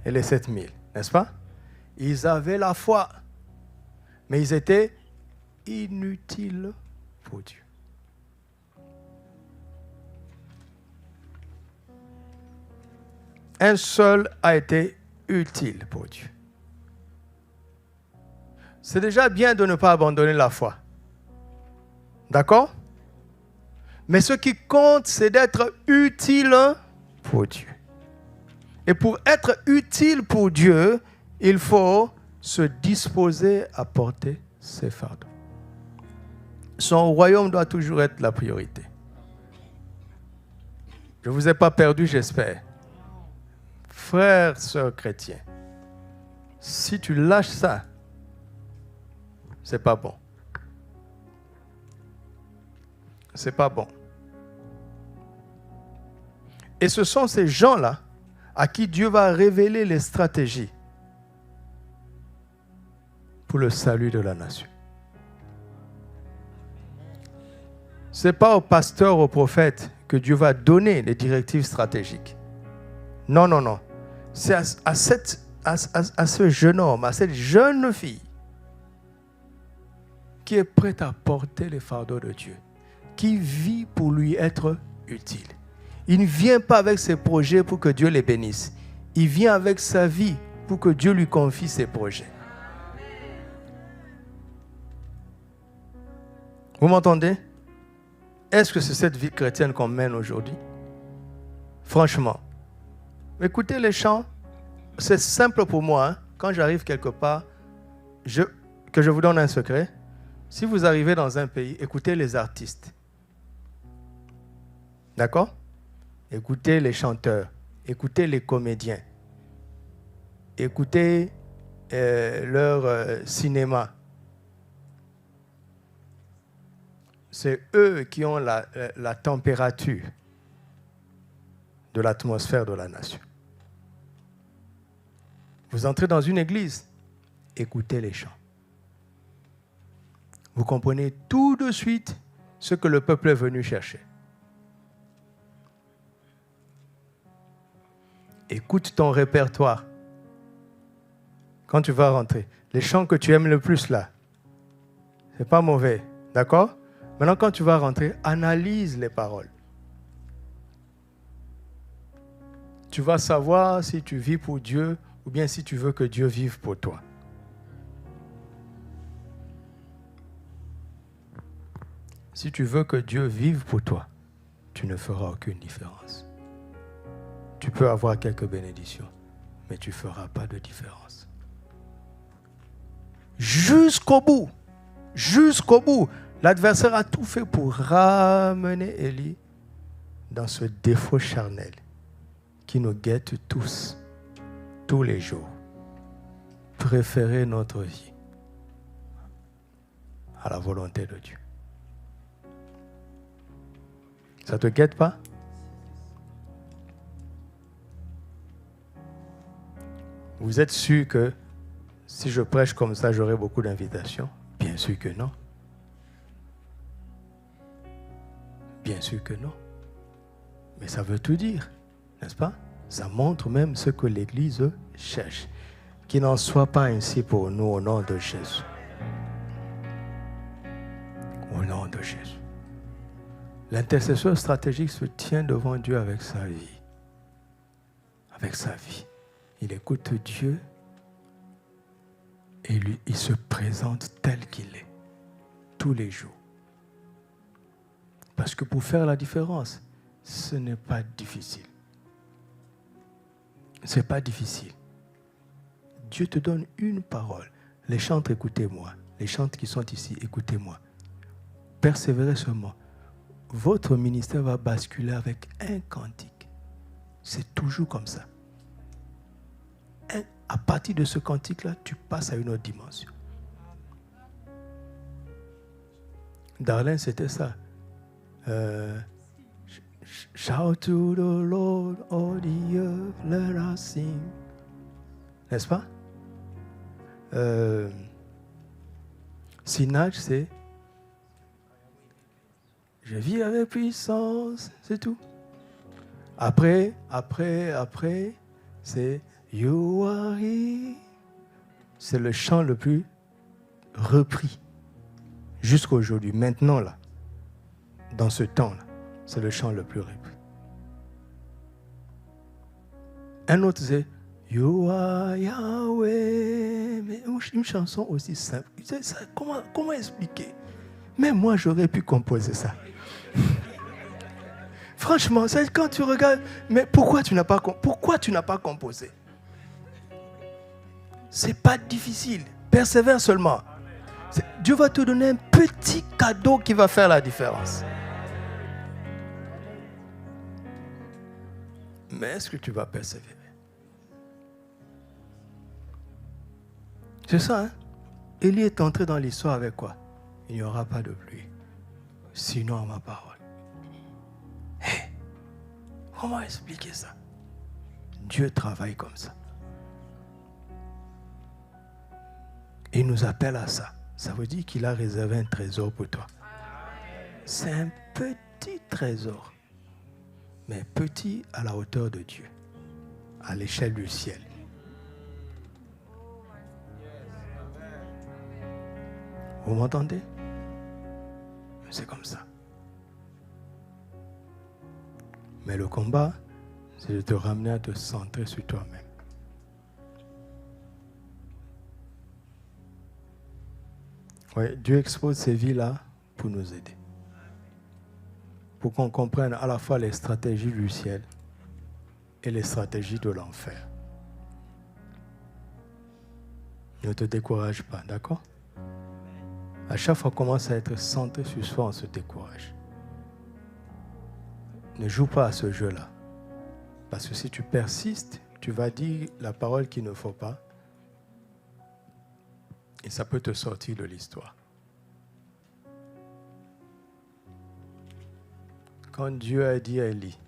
et les 7000, n'est-ce pas? Ils avaient la foi, mais ils étaient inutiles pour Dieu. Un seul a été utile pour Dieu. C'est déjà bien de ne pas abandonner la foi. D'accord? Mais ce qui compte, c'est d'être utile pour Dieu. Et pour être utile pour Dieu, il faut se disposer à porter ses fardeaux. Son royaume doit toujours être la priorité. Je ne vous ai pas perdu, j'espère. Frères, sœurs chrétiens, si tu lâches ça, c'est pas bon. C'est pas bon. Et ce sont ces gens-là à qui Dieu va révéler les stratégies pour le salut de la nation. Ce n'est pas au pasteur, au prophète que Dieu va donner les directives stratégiques. Non, non, non. C'est à ce jeune homme, à cette jeune fille qui est prête à porter les fardeaux de Dieu, qui vit pour lui être utile. Il ne vient pas avec ses projets pour que Dieu les bénisse. Il vient avec sa vie pour que Dieu lui confie ses projets. Vous m'entendez? Est-ce que c'est cette vie chrétienne qu'on mène aujourd'hui? Franchement. Écoutez les chants. C'est simple pour moi. Hein. Quand j'arrive quelque part, que je vous donne un secret. Si vous arrivez dans un pays, écoutez les artistes. D'accord? Écoutez les chanteurs. Écoutez les comédiens. Écoutez leur cinéma. C'est eux qui ont la température de l'atmosphère de la nation. Vous entrez dans une église, écoutez les chants. Vous comprenez tout de suite ce que le peuple est venu chercher. Écoute ton répertoire. Quand tu vas rentrer, les chants que tu aimes le plus là, c'est pas mauvais, d'accord? Maintenant, quand tu vas rentrer, analyse les paroles. Tu vas savoir si tu vis pour Dieu ou bien si tu veux que Dieu vive pour toi. Si tu veux que Dieu vive pour toi, tu ne feras aucune différence. Tu peux avoir quelques bénédictions, mais tu ne feras pas de différence. Jusqu'au bout, l'adversaire a tout fait pour ramener Élie dans ce défaut charnel qui nous guette tous les jours. Préférer notre vie à la volonté de Dieu. Ça ne te guette pas? Vous êtes sûr que si je prêche comme ça, j'aurai beaucoup d'invitations? Bien sûr que non. Bien sûr que non. Mais ça veut tout dire, n'est-ce pas? Ça montre même ce que l'Église cherche. Qu'il n'en soit pas ainsi pour nous au nom de Jésus. Au nom de Jésus. L'intercesseur stratégique se tient devant Dieu avec sa vie. Avec sa vie. Il écoute Dieu et lui, il se présente tel qu'il est, tous les jours. Parce que pour faire la différence, ce n'est pas difficile. Ce n'est pas difficile. Dieu te donne une parole. Les chantres, écoutez-moi. Les chantres qui sont ici, écoutez-moi. Persévérez seulement. votre ministère va basculer avec un cantique. C'est toujours comme ça. À partir de ce cantique-là, tu passes à une autre dimension. Darlene, c'était ça. Shout to the Lord, all the earth, let us sing. N'est-ce pas? Sinach, c'est je vis avec puissance, c'est tout. Après, c'est You are here. C'est le chant le plus repris jusqu'à aujourd'hui. Maintenant, là, dans ce temps-là, c'est le chant le plus repris. Un autre, c'est You are Yahweh. Mais une chanson aussi simple. Comment expliquer? Même moi, j'aurais pu composer ça. Franchement, c'est quand tu regardes, mais pourquoi tu n'as pas composé? C'est pas difficile. Persévère seulement. Dieu va te donner un petit cadeau qui va faire la différence. Mais est-ce que tu vas persévérer? C'est ça, hein? Élie est entré dans l'histoire avec quoi? Il n'y aura pas de pluie, sinon à ma parole. Hey, comment expliquer ça? Dieu travaille comme ça. Il nous appelle à ça. Ça veut dire qu'il a réservé un trésor pour toi. C'est un petit trésor, mais petit à la hauteur de Dieu, à l'échelle du ciel. Vous m'entendez? C'est comme ça. Mais le combat, c'est de te ramener à te centrer sur toi-même. Oui, Dieu expose ces vies-là pour nous aider. Pour qu'on comprenne à la fois les stratégies du ciel et les stratégies de l'enfer. Ne te décourage pas, d'accord? À chaque fois qu'on commence à être centré sur soi, on se décourage. Ne joue pas à ce jeu-là. Parce que si tu persistes, tu vas dire la parole qu'il ne faut pas. Et ça peut te sortir de l'histoire. Quand Dieu a dit à Élie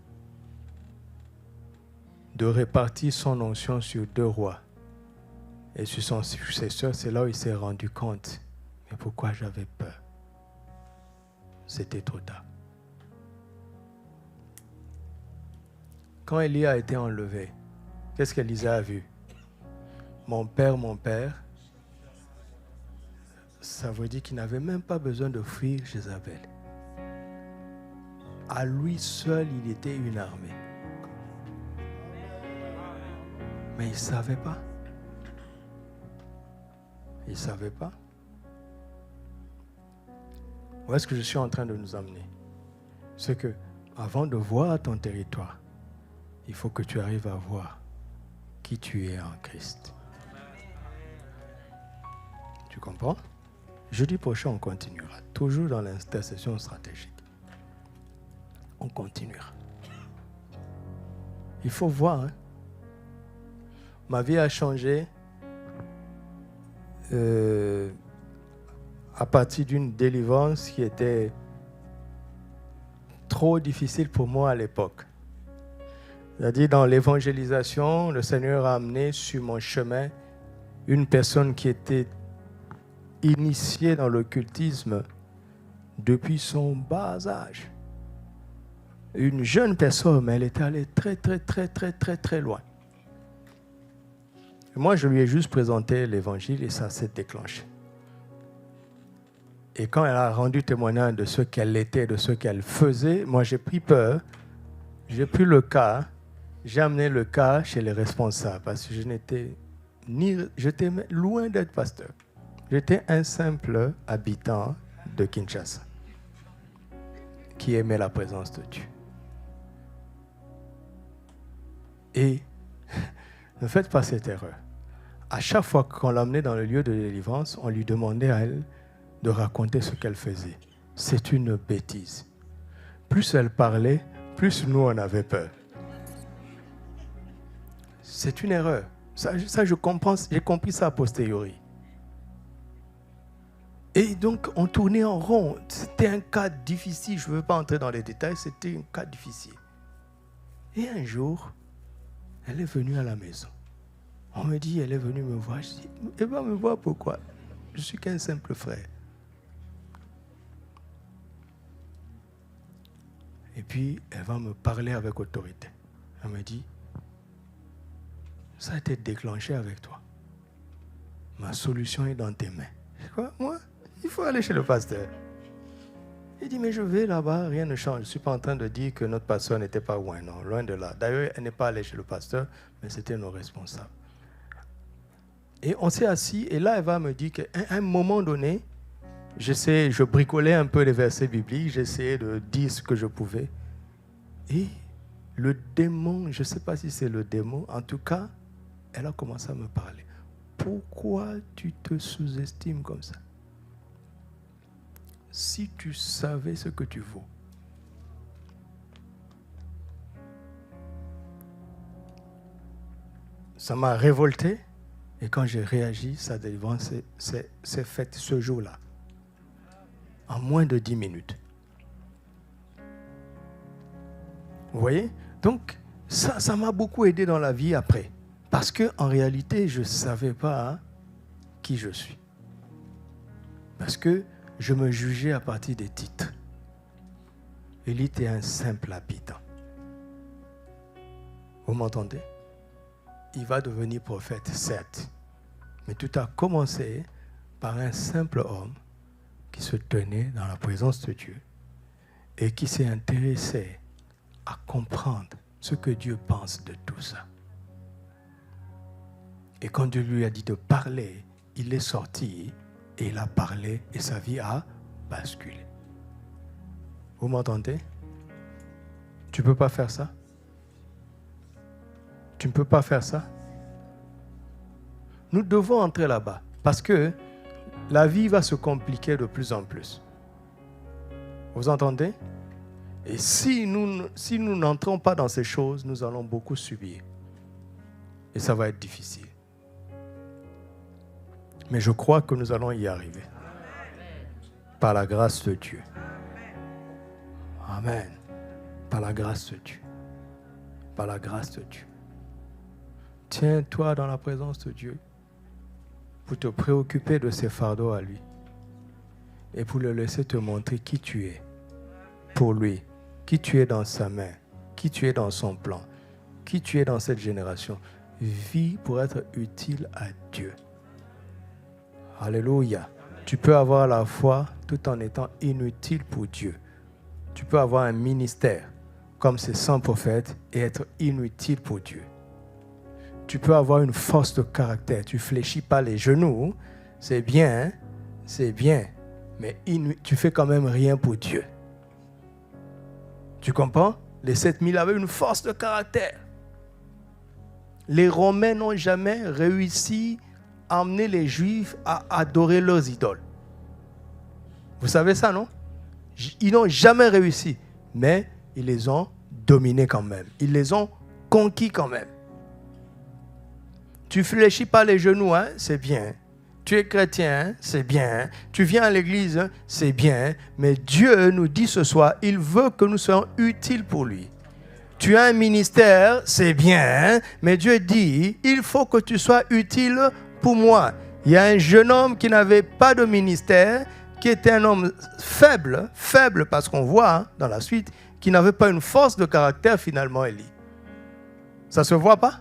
de répartir son onction sur 2 rois et sur son successeur, c'est là où il s'est rendu compte. Mais pourquoi j'avais peur? C'était trop tard. Quand Élie a été enlevé, qu'est-ce qu'Élisée a vu? Mon père, ça veut dire qu'il n'avait même pas besoin de fuir Jézabel. À lui seul, il était une armée. Mais il ne savait pas. Il ne savait pas. Où est-ce que je suis en train de nous amener? C'est que, avant de voir ton territoire, il faut que tu arrives à voir qui tu es en Christ. Tu comprends? Jeudi prochain, on continuera. Toujours dans l'intercession stratégique. On continuera. Il faut voir. Hein? Ma vie a changé à partir d'une délivrance qui était trop difficile pour moi à l'époque. C'est-à-dire, dans l'évangélisation, le Seigneur a amené sur mon chemin une personne qui était initiée dans l'occultisme depuis son bas âge. Une jeune personne, mais elle était allée très loin. Et moi, je lui ai juste présenté l'évangile et ça s'est déclenché. Et quand elle a rendu témoignage de ce qu'elle était, de ce qu'elle faisait, moi j'ai pris peur, j'ai pris le cas, j'ai amené le cas chez les responsables parce que j'étais loin d'être pasteur. J'étais un simple habitant de Kinshasa qui aimait la présence de Dieu. Et ne faites pas cette erreur. À chaque fois qu'on l'amenait dans le lieu de délivrance, on lui demandait à elle de raconter ce qu'elle faisait. C'est une bêtise. plus elle parlait, plus nous on avait peur. C'est une erreur. Ça je comprends, j'ai compris ça a posteriori. Et donc, on tournait en rond. C'était un cas difficile. Je ne veux pas entrer dans les détails. C'était un cas difficile. Et un jour, elle est venue à la maison. On me dit, elle est venue me voir. Je dis, elle va me voir pourquoi? Je suis qu'un simple frère. Et puis, elle va me parler avec autorité. Elle me dit, ça a été déclenché avec toi. Ma solution est dans tes mains. Je dis, quoi, moi? Il faut aller chez le pasteur. Il dit, mais je vais là-bas, rien ne change. Je ne suis pas en train de dire que notre pasteur n'était pas loin, non, loin de là. D'ailleurs, elle n'est pas allée chez le pasteur, mais c'était nos responsables. Et on s'est assis, et là, elle va me dire qu'à un moment donné, je bricolais un peu les versets bibliques, j'essayais de dire ce que je pouvais. Et le démon, je ne sais pas si c'est le démon, en tout cas, elle a commencé à me parler. Pourquoi tu te sous-estimes comme ça? Si tu savais ce que tu vaux. Ça m'a révolté et quand j'ai réagi, sa délivrance s'est faite ce jour-là, en moins de 10 minutes. Vous voyez? Donc, ça m'a beaucoup aidé dans la vie après. Parce qu'en réalité, je ne savais pas qui je suis. Parce que je me jugeais à partir des titres. Il était un simple habitant. Vous m'entendez? Il va devenir prophète, certes. Mais tout a commencé par un simple homme qui se tenait dans la présence de Dieu et qui s'est intéressé à comprendre ce que Dieu pense de tout ça. Et quand Dieu lui a dit de parler, il est sorti et il a parlé et sa vie a basculé. Vous m'entendez? Tu ne peux pas faire ça? Tu ne peux pas faire ça? Nous devons entrer là-bas parce que la vie va se compliquer de plus en plus. Vous entendez? Et si nous n'entrons pas dans ces choses, nous allons beaucoup subir. Et ça va être difficile. Mais je crois que nous allons y arriver. Par la grâce de Dieu. Amen. Par la grâce de Dieu. Par la grâce de Dieu. Tiens-toi dans la présence de Dieu pour te préoccuper de ses fardeaux à lui et pour le laisser te montrer qui tu es pour lui, qui tu es dans sa main, qui tu es dans son plan, qui tu es dans cette génération. Vis pour être utile à Dieu. Alléluia. Tu peux avoir la foi tout en étant inutile pour Dieu. Tu peux avoir un ministère comme ces 100 prophètes et être inutile pour Dieu. Tu peux avoir une force de caractère. Tu ne fléchis pas les genoux. C'est bien, mais tu fais quand même rien pour Dieu. Tu comprends? Les 7000 avaient une force de caractère. Les Romains n'ont jamais réussi à amener les Juifs à adorer leurs idoles. Vous savez ça, non? Ils n'ont jamais réussi, mais ils les ont dominés quand même. Ils les ont conquis quand même. Tu ne fléchis pas les genoux, hein? C'est bien. Tu es chrétien, hein? C'est bien. Tu viens à l'église, hein? C'est bien. Mais Dieu nous dit ce soir, il veut que nous soyons utiles pour lui. Tu as un ministère, c'est bien. Hein? Mais Dieu dit, il faut que tu sois utile pour moi. Il y a un jeune homme qui n'avait pas de ministère, qui était un homme faible parce qu'on voit hein, dans la suite, qui n'avait pas une force de caractère finalement, Élie. Ça se voit pas?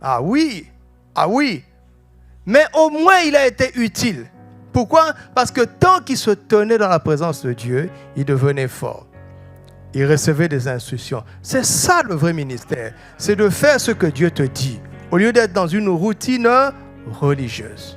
Ah oui. Mais au moins il a été utile. Pourquoi? Parce que tant qu'il se tenait dans la présence de Dieu, il devenait fort. Il recevait des instructions. C'est ça le vrai ministère. C'est de faire ce que Dieu te dit. Au lieu d'être dans une routine religieuse.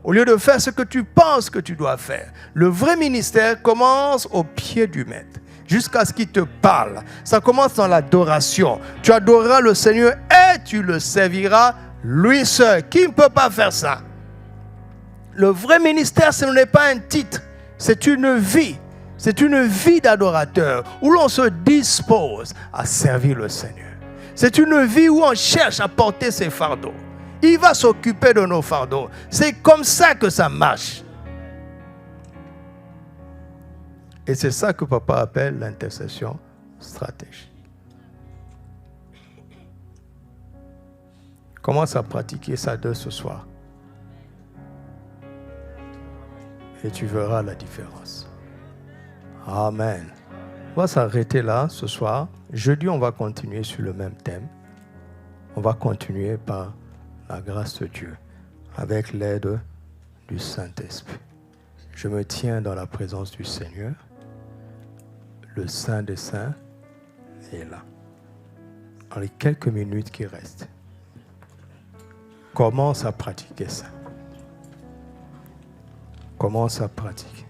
Au lieu de faire ce que tu penses que tu dois faire. Le vrai ministère commence au pied du maître. Jusqu'à ce qu'il te parle. Ça commence dans l'adoration. Tu adoreras le Seigneur et tu le serviras lui seul. Qui ne peut pas faire ça? Le vrai ministère, ce n'est pas un titre. C'est une vie. C'est une vie d'adorateur où l'on se dispose à servir le Seigneur. C'est une vie où on cherche à porter ses fardeaux. Il va s'occuper de nos fardeaux. C'est comme ça que ça marche. Et c'est ça que papa appelle l'intercession stratégique. Commence à pratiquer ça dès ce soir. Et tu verras la différence. Amen. On va s'arrêter là ce soir. Jeudi, on va continuer sur le même thème. On va continuer par la grâce de Dieu, avec l'aide du Saint-Esprit. Je me tiens dans la présence du Seigneur. Le Saint des Saints est là. Dans les quelques minutes qui restent, commence à pratiquer ça. Commence à pratiquer.